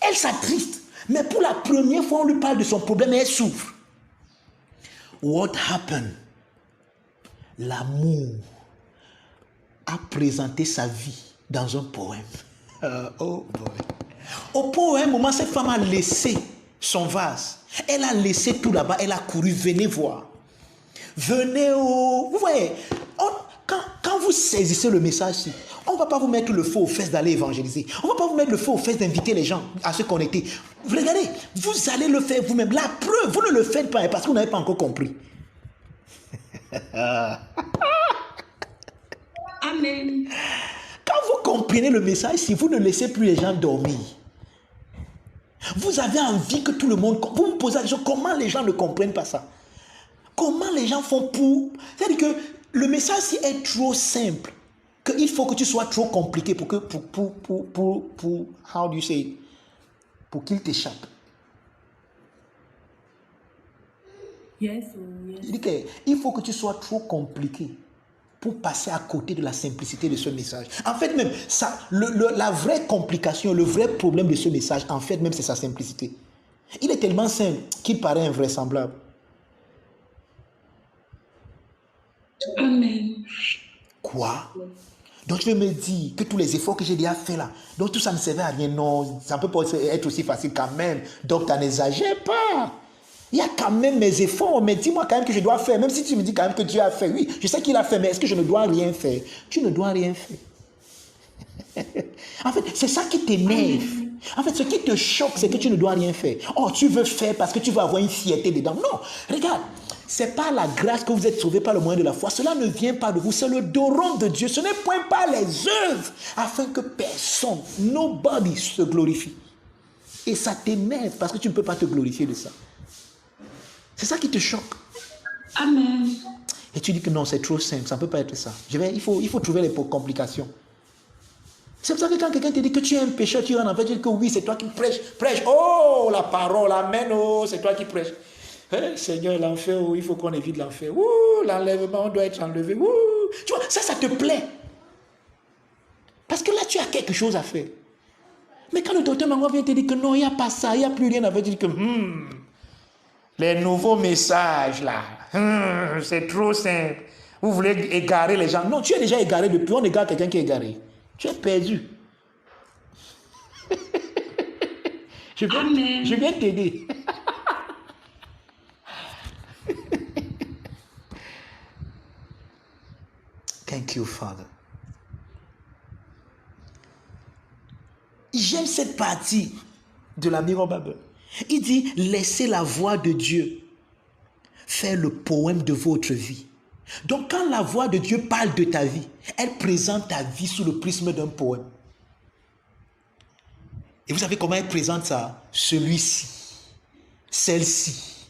Elle s'attriste. Mais pour la première fois, on lui parle de son problème et elle souffre. What happened? l'amour a présenté sa vie dans un poème. Oh boy. Au point où à un moment, cette femme a laissé son vase. Elle a laissé tout là-bas. Elle a couru. Venez voir. Venez au... Vous voyez, quand vous saisissez le message, on ne va pas vous mettre le feu aux fesses d'aller évangéliser. On ne va pas vous mettre le feu aux fesses d'inviter les gens à se connecter. Vous regardez, vous allez le faire vous-même. La preuve, vous ne le faites pas parce que vous n'avez pas encore compris. Amen. Quand vous comprenez le message, si vous ne laissez plus les gens dormir, vous avez envie que tout le monde... Vous me posez la question, comment les gens ne comprennent pas ça? Comment les gens font pour... C'est-à-dire que le message est trop simple, qu'il faut que tu sois trop compliqué pour how do you say it? Pour qu'il t'échappe. Yes, oh, yes. Il dit qu'il faut que tu sois trop compliqué pour passer à côté de la simplicité de ce message. En fait, même, ça, la vraie complication, le vrai problème de ce message, en fait, même, c'est sa simplicité. Il est tellement simple qu'il paraît invraisemblable. Amen. Quoi? Donc, je me dis que tous les efforts que j'ai déjà faits là, donc tout ça ne servait à rien. Non, ça ne peut pas être aussi facile quand même. Donc, tu n'exagères pas. Il y a quand même mes efforts, mais dis-moi quand même que je dois faire. Même si tu me dis quand même que Dieu a fait. Oui, je sais qu'il a fait, mais est-ce que je ne dois rien faire? Tu ne dois rien faire. En fait, c'est ça qui t'énerve. En fait, ce qui te choque, c'est que tu ne dois rien faire. Oh, tu veux faire parce que tu veux avoir une fierté dedans. Non, regarde, c'est pas la grâce que vous êtes sauvés par le moyen de la foi. Cela ne vient pas de vous, c'est le don de Dieu. Ce n'est point pas les œuvres, afin que personne, nobody, se glorifie. Et ça t'énerve parce que tu ne peux pas te glorifier de ça. C'est ça qui te choque. Amen. Et tu dis que non, c'est trop simple, ça ne peut pas être ça. Il faut trouver les complications. C'est pour ça que quand quelqu'un te dit que tu es un pécheur, tu en fait, tu dis que oui, c'est toi qui prêche. Oh, la parole, amen, oh, c'est toi qui prêches. Hey, Seigneur, l'enfer, oh, il faut qu'on évite l'enfer. Ouh, l'enlèvement, on doit être enlevé. Ouh. Tu vois, ça te plaît. Parce que là, tu as quelque chose à faire. Mais quand le docteur Mango vient te dire que non, il n'y a pas ça, il n'y a plus rien à faire, tu dis que les nouveaux messages là, c'est trop simple. Vous voulez égarer les gens. Non, tu es déjà égaré depuis. On égare quelqu'un qui est égaré. Tu es perdu. Je viens t'aider. Thank you, Father. J'aime cette partie de la Mirror Bible. Il dit, laissez la voix de Dieu faire le poème de votre vie. Donc, quand la voix de Dieu parle de ta vie, elle présente ta vie sous le prisme d'un poème. Et vous savez comment elle présente ça? Celui-ci, celle-ci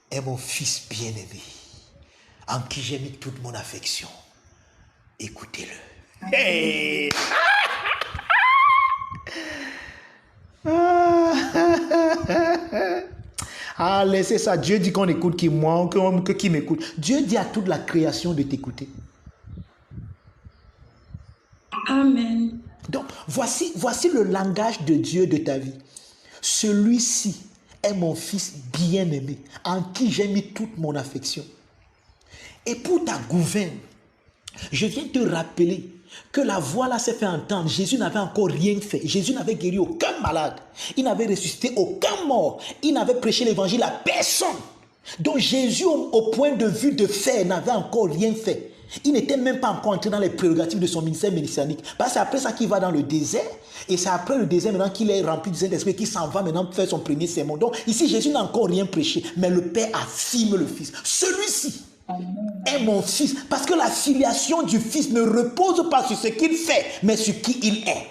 est mon fils bien-aimé, en qui j'ai mis toute mon affection. Écoutez-le. Hey! Ah, laissez ça. Dieu dit qu'on écoute qui moi, que qui m'écoute. Dieu dit à toute la création de t'écouter. Amen. Donc, voici le langage de Dieu de ta vie. Celui-ci est mon fils bien-aimé, en qui j'ai mis toute mon affection. Et pour ta gouverne, je viens te rappeler que la voix là s'est fait entendre. Jésus n'avait encore rien fait. Jésus n'avait guéri aucun malade. Il n'avait ressuscité aucun mort. Il n'avait prêché l'évangile à personne. Donc Jésus, au point de vue de faire, n'avait encore rien fait. Il n'était même pas encore entré dans les prérogatives de son ministère messianique. Parce que c'est après ça qu'il va dans le désert. Et c'est après le désert maintenant qu'il est rempli du Saint-Esprit, qu'il s'en va maintenant faire son premier sermon. Donc ici, Jésus n'a encore rien prêché. Mais le Père affirme le Fils. Celui-ci est mon fils. Parce que la filiation du fils ne repose pas sur ce qu'il fait, mais sur qui il est.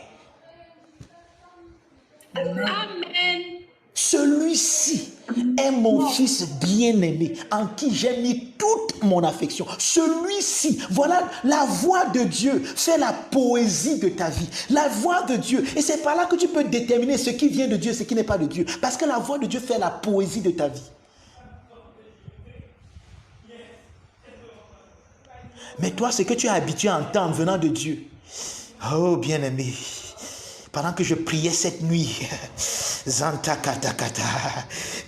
Amen. Celui-ci est mon fils bien-aimé, en qui j'ai mis toute mon affection. Celui-ci, voilà, la voix de Dieu fait la poésie de ta vie. La voix de Dieu. Et c'est par là que tu peux déterminer ce qui vient de Dieu, ce qui n'est pas de Dieu. Parce que la voix de Dieu fait la poésie de ta vie. Mais toi, ce que tu es habitué à entendre venant de Dieu. Oh, bien-aimé, pendant que je priais cette nuit, Zanta Kata Kata,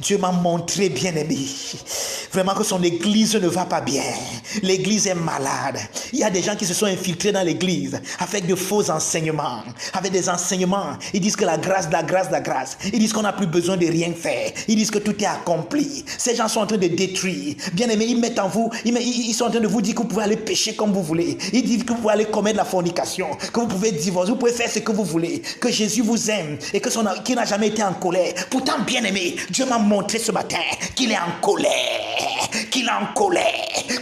Dieu m'a montré, bien-aimé, vraiment que son église ne va pas bien. L'église est malade. Il y a des gens qui se sont infiltrés dans l'église avec de faux enseignements, avec des enseignements. Ils disent que la grâce, la grâce, la grâce. Ils disent qu'on n'a plus besoin de rien faire. Ils disent que tout est accompli. Ces gens sont en train de détruire. Bien aimé, ils mettent en vous, ils sont en train de vous dire que vous pouvez aller pécher comme vous voulez. Ils disent que vous pouvez aller commettre la fornication, que vous pouvez divorcer, vous pouvez faire ce que vous voulez, que Jésus vous aime et que qu'il n'a jamais été en colère. Pourtant, bien aimé, Dieu m'a montré ce matin qu'il est en colère,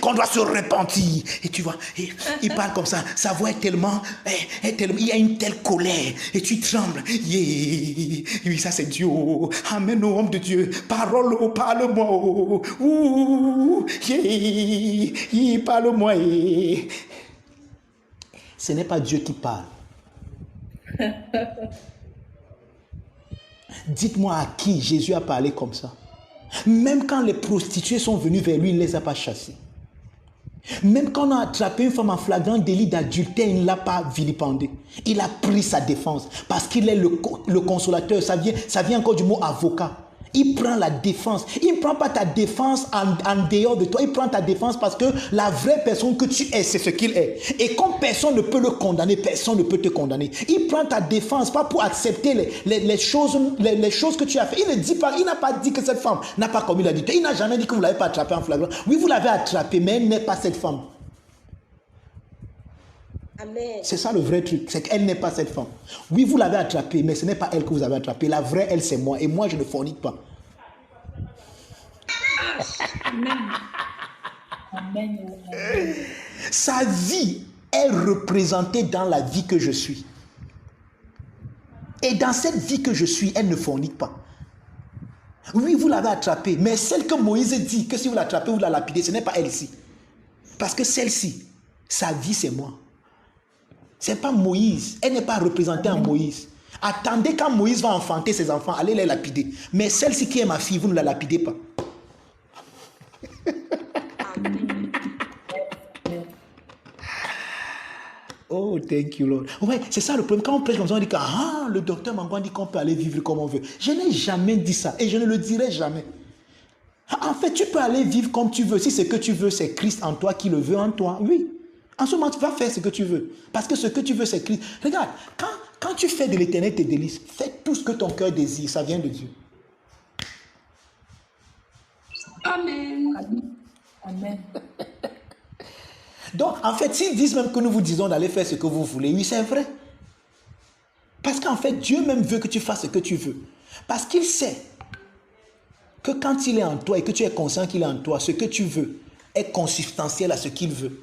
qu'on doit se repentir. Et tu vois, il parle comme ça, sa voix est tellement, il y a une telle colère et tu trembles. Yeah. Oui, ça c'est Dieu. Amen, au homme de Dieu. Parole, parle-moi. Yeah. Parle-moi. Ce n'est pas Dieu qui parle. Dites-moi à qui Jésus a parlé comme ça. Même quand les prostituées sont venues vers lui, il ne les a pas chassées. Même quand on a attrapé une femme en flagrant délit d'adultère, il ne l'a pas vilipendée. Il a pris sa défense parce qu'il est le consolateur. Ça vient encore du mot avocat. Il prend la défense. Il ne prend pas ta défense en dehors de toi. Il prend ta défense parce que la vraie personne que tu es, c'est ce qu'il est. Et comme personne ne peut le condamner, personne ne peut te condamner. Il prend ta défense pas pour accepter les choses que tu as fait. Il n'a pas dit que cette femme n'a pas commis l'adultère. Il n'a jamais dit que vous ne l'avez pas attrapée en flagrant. Oui, vous l'avez attrapée, mais elle n'est pas cette femme. Amen. C'est ça le vrai truc, c'est qu'elle n'est pas cette femme. Oui, vous l'avez attrapée, mais ce n'est pas elle que vous avez attrapée. La vraie, elle, c'est moi. Et moi, je ne fornique pas. Amen. Amen. Amen. Sa vie est représentée dans la vie que je suis. Et dans cette vie que je suis, elle ne fornique pas. Oui, vous l'avez attrapée, mais celle que Moïse dit que si vous l'attrapez, vous la lapidez, ce n'est pas elle ici. Parce que celle-ci, sa vie, c'est moi. Ce n'est pas Moïse. Elle n'est pas représentée en Moïse. Attendez quand Moïse va enfanter ses enfants, allez les lapider. Mais celle-ci qui est ma fille, vous ne la lapidez pas. Oh, thank you, Lord. Ouais, c'est ça le problème. Quand on prêche comme ça, on dit que le docteur Mangouan dit qu'on peut aller vivre comme on veut. Je n'ai jamais dit ça et je ne le dirai jamais. En fait, tu peux aller vivre comme tu veux. Si ce que tu veux, c'est Christ en toi qui le veut en toi, oui. En ce moment, tu vas faire ce que tu veux. Parce que ce que tu veux, c'est Christ. Regarde, quand tu fais de l'éternel tes délices, fais tout ce que ton cœur désire. Ça vient de Dieu. Amen. Amen. Donc, en fait, s'ils disent même que nous vous disons d'aller faire ce que vous voulez, oui, c'est vrai. Parce qu'en fait, Dieu même veut que tu fasses ce que tu veux. Parce qu'il sait que quand il est en toi et que tu es conscient qu'il est en toi, ce que tu veux est consubstantiel à ce qu'il veut.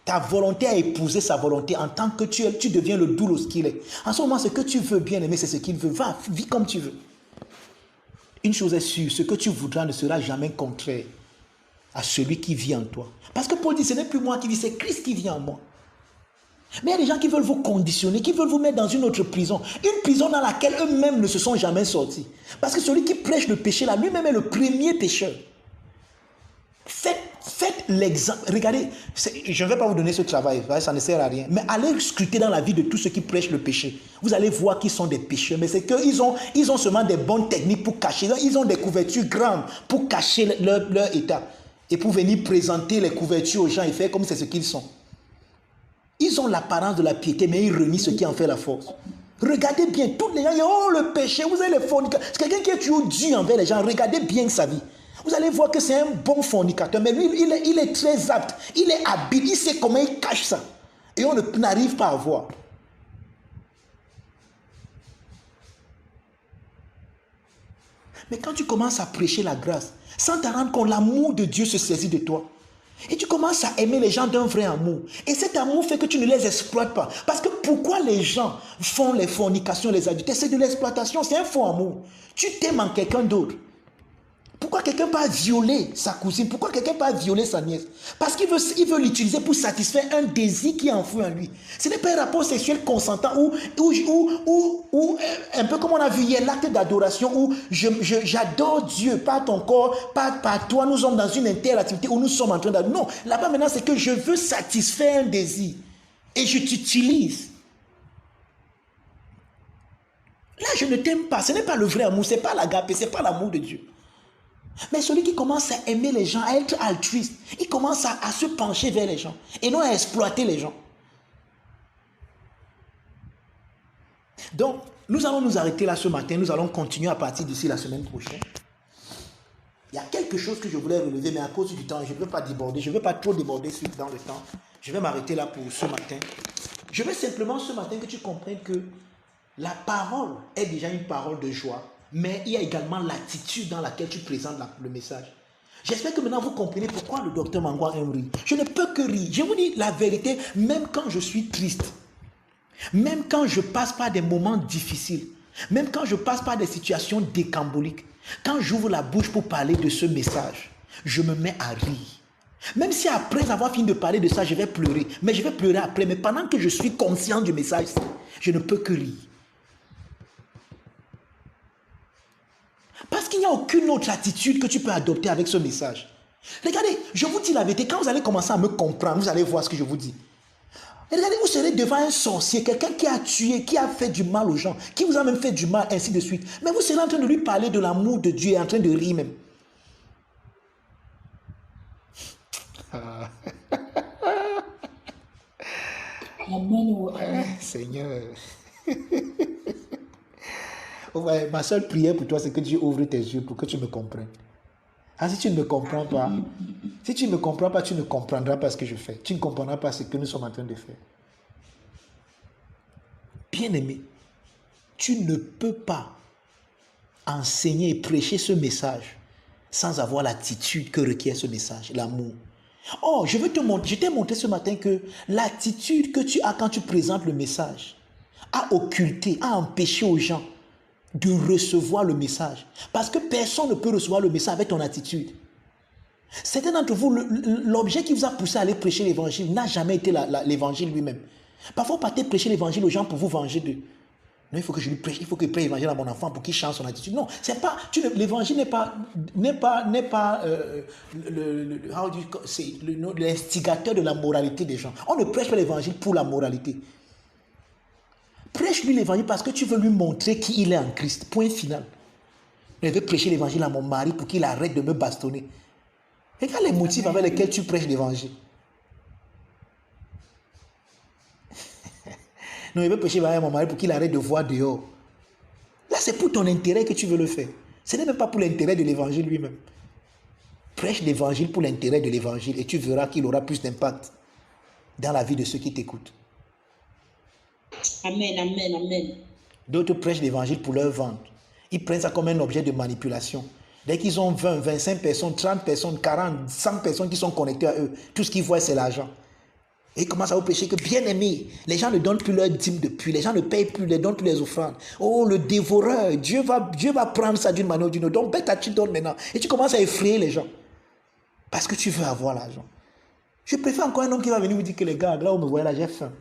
Ta volonté a épousé sa volonté en tant que tu deviens le doulos qu'il est. En ce moment, ce que tu veux bien aimer, c'est ce qu'il veut. Va, vis comme tu veux. Une chose est sûre, ce que tu voudras ne sera jamais contraire à celui qui vit en toi. Parce que Paul dit, ce n'est plus moi qui vis, c'est Christ qui vit en moi. Mais il y a des gens qui veulent vous conditionner, qui veulent vous mettre dans une autre prison. Une prison dans laquelle eux-mêmes ne se sont jamais sortis. Parce que celui qui prêche le péché là, lui-même est le premier pécheur. Faites l'exemple. Regardez, je ne vais pas vous donner ce travail, ça ne sert à rien. Mais allez scruter dans la vie de tous ceux qui prêchent le péché. Vous allez voir qu'ils sont des pécheurs. Mais c'est qu'ils ont seulement des bonnes techniques pour cacher. Ils ont des couvertures grandes pour cacher leur état. Et pour venir présenter les couvertures aux gens et faire comme c'est ce qu'ils sont. Ils ont l'apparence de la piété, mais ils renient ce qui en fait la force. Regardez bien, tous les gens, oh le péché, vous avez les fornicateurs. C'est quelqu'un qui est toujours dur envers les gens. Regardez bien sa vie. Vous allez voir que c'est un bon fornicateur, mais lui, il est très apte. Il est habile, il sait comment il cache ça. Et on n'arrive pas à voir. Mais quand tu commences à prêcher la grâce, sans te rendre compte, l'amour de Dieu se saisit de toi. Et tu commences à aimer les gens d'un vrai amour. Et cet amour fait que tu ne les exploites pas. Parce que pourquoi les gens font les fornications, les adultères? C'est de l'exploitation, c'est un faux amour. Tu t'aimes en quelqu'un d'autre. Pourquoi quelqu'un peut violer sa cousine? Pourquoi quelqu'un peut violer sa nièce? Parce qu'il veut l'utiliser pour satisfaire un désir qui est enfoui en lui. Ce n'est pas un rapport sexuel consentant ou un peu comme on a vu hier, l'acte d'adoration où j'adore Dieu, pas ton corps, pas toi. Nous sommes dans une interactivité où nous sommes en train d'adorer. Non, là-bas maintenant c'est que je veux satisfaire un désir et je t'utilise. Là je ne t'aime pas, ce n'est pas le vrai amour, ce n'est pas l'agapé, ce n'est pas l'amour de Dieu. Mais celui qui commence à aimer les gens, à être altruiste, il commence à se pencher vers les gens et non à exploiter les gens. Donc, nous allons nous arrêter là ce matin. Nous allons continuer à partir d'ici la semaine prochaine. Il y a quelque chose que je voulais relever, mais à cause du temps, je ne veux pas déborder. Je ne veux pas trop déborder dans le temps. Je vais m'arrêter là pour ce matin. Je veux simplement ce matin que tu comprennes que la parole est déjà une parole de joie, mais il y a également l'attitude dans laquelle tu présentes le message. J'espère que maintenant vous comprenez pourquoi le docteur Mangwa aime rire. Je ne peux que rire. Je vous dis la vérité, même quand je suis triste, même quand je passe par des moments difficiles, même quand je passe par des situations décamboliques, quand j'ouvre la bouche pour parler de ce message, je me mets à rire. Même si après avoir fini de parler de ça, je vais pleurer. Mais je vais pleurer après. Mais pendant que je suis conscient du message, je ne peux que rire. Parce qu'il n'y a aucune autre attitude que tu peux adopter avec ce message. Regardez, je vous dis la vérité, quand vous allez commencer à me comprendre, vous allez voir ce que je vous dis. Et regardez, vous serez devant un sorcier, quelqu'un qui a tué, qui a fait du mal aux gens, qui vous a même fait du mal, ainsi de suite. Mais vous serez en train de lui parler de l'amour de Dieu et en train de rire même. Amen. Seigneur. Ouais, ma seule prière pour toi, c'est que Dieu ouvre tes yeux pour que tu me comprennes. Ah, si tu ne me comprends pas, si tu ne me comprends pas, tu ne comprendras pas ce que je fais. Tu ne comprendras pas ce que nous sommes en train de faire. Bien-aimé, tu ne peux pas enseigner et prêcher ce message sans avoir l'attitude que requiert ce message, l'amour. Oh, je t'ai montré ce matin que l'attitude que tu as quand tu présentes le message a occulté, a empêché aux gens de recevoir le message. Parce que personne ne peut recevoir le message avec ton attitude. Certains d'entre vous, l'objet qui vous a poussé à aller prêcher l'évangile n'a jamais été l'évangile lui-même. Parfois, vous partez prêcher l'évangile aux gens pour vous venger d'eux. Non, il faut que je lui prêche, il faut que je prêche l'évangile à mon enfant pour qu'il change son attitude. Non, c'est pas, l'évangile n'est pas l'instigateur de la moralité des gens. On ne prêche pas l'évangile pour la moralité. Prêche-lui l'évangile parce que tu veux lui montrer qui il est en Christ. Point final. Je veux prêcher l'évangile à mon mari pour qu'il arrête de me bastonner. Regarde les motifs avec lesquels tu prêches l'évangile. Non, je veux prêcher l'évangile à mon mari pour qu'il arrête de voir dehors. Là, c'est pour ton intérêt que tu veux le faire. Ce n'est même pas pour l'intérêt de l'évangile lui-même. Prêche l'évangile pour l'intérêt de l'évangile et tu verras qu'il aura plus d'impact dans la vie de ceux qui t'écoutent. Amen, amen, amen. D'autres prêchent l'évangile pour leur vente. Ils prennent ça comme un objet de manipulation. Dès qu'ils ont 20, 25 personnes, 30 personnes, 40, 100 personnes qui sont connectées à eux, tout ce qu'ils voient, c'est l'argent. Et ils commencent à vous prêcher que, bien aimé, les gens ne donnent plus leur dîme depuis, les gens ne payent plus, ne donnent plus les offrandes. Oh, le dévoreur, Dieu va prendre ça d'une manière ou d'une autre. Donc, bête, tu donnes maintenant. Et tu commences à effrayer les gens. Parce que tu veux avoir l'argent. Je préfère encore un homme qui va venir vous dire que les gars, là où me voyez là, j'ai faim.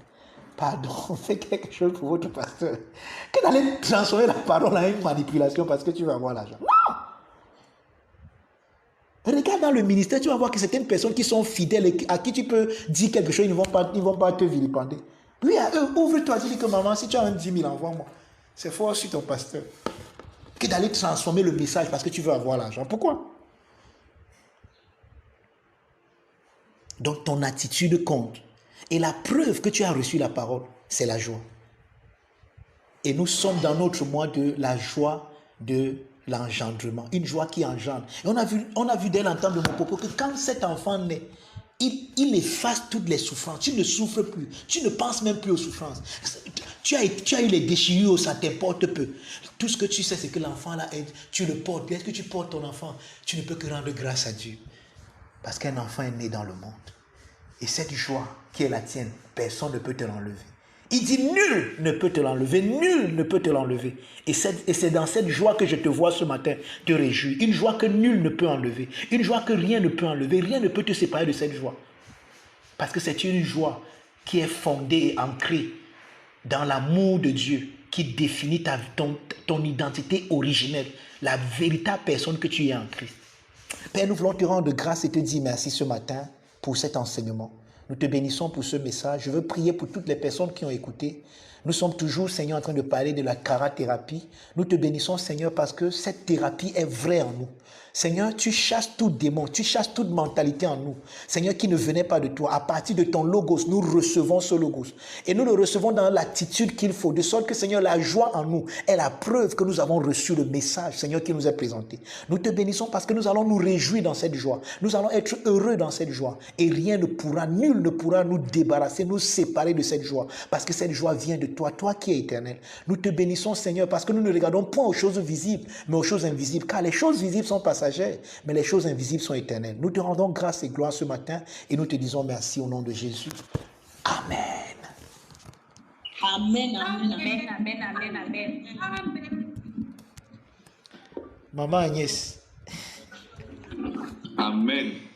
Pardon, fais quelque chose pour votre pasteur. Que d'aller transformer la parole en une manipulation parce que tu veux avoir l'argent. Non! Regarde dans le ministère, tu vas voir que certaines personnes qui sont fidèles et à qui tu peux dire quelque chose, ils ne vont pas te vilipender. Lui, à eux, ouvre-toi, tu dis que maman, si tu as un 10 000, envoie-moi. C'est fort sur ton pasteur. Que d'aller transformer le message parce que tu veux avoir l'argent. Pourquoi? Donc ton attitude compte. Et la preuve que tu as reçu la parole, c'est la joie. Et nous sommes dans notre mois de la joie de l'engendrement. Une joie qui engendre. Et on a vu dès l'entente de mon propos que quand cet enfant naît, il efface toutes les souffrances. Tu ne souffres plus. Tu ne penses même plus aux souffrances. Tu as eu les déchirures, ça t'importe peu. Tout ce que tu sais, c'est que l'enfant là, tu le portes. Est-ce que tu portes ton enfant? Tu ne peux que rendre grâce à Dieu. Parce qu'un enfant est né dans le monde. Et cette joie qui est la tienne, personne ne peut te l'enlever. Il dit nul ne peut te l'enlever, nul ne peut te l'enlever. Et c'est dans cette joie que je te vois ce matin te réjouir. Une joie que nul ne peut enlever. Une joie que rien ne peut enlever. Rien ne peut te séparer de cette joie. Parce que c'est une joie qui est fondée et ancrée dans l'amour de Dieu qui définit ton identité originelle, la véritable personne que tu es en Christ. Père, nous voulons te rendre grâce et te dire merci ce matin pour cet enseignement. Nous te bénissons pour ce message. Je veux prier pour toutes les personnes qui ont écouté. Nous sommes toujours, Seigneur, en train de parler de la charathérapie. Nous te bénissons, Seigneur, parce que cette thérapie est vraie en nous. Seigneur, tu chasses tout démon, tu chasses toute mentalité en nous. Seigneur, qui ne venait pas de toi. À partir de ton logos, nous recevons ce logos. Et nous le recevons dans l'attitude qu'il faut. De sorte que, Seigneur, la joie en nous est la preuve que nous avons reçu le message, Seigneur, qui nous est présenté. Nous te bénissons parce que nous allons nous réjouir dans cette joie. Nous allons être heureux dans cette joie. Et rien ne pourra, nul ne pourra nous débarrasser, nous séparer de cette joie. Parce que cette joie vient de toi, toi qui es éternel. Nous te bénissons, Seigneur, parce que nous ne regardons point aux choses visibles, mais aux choses invisibles. Car les choses visibles sont passagères, mais les choses invisibles sont éternelles. Nous te rendons grâce et gloire ce matin et nous te disons merci au nom de Jésus. Amen. Amen, amen, amen, amen, amen, amen. Amen. Maman Agnès. Amen.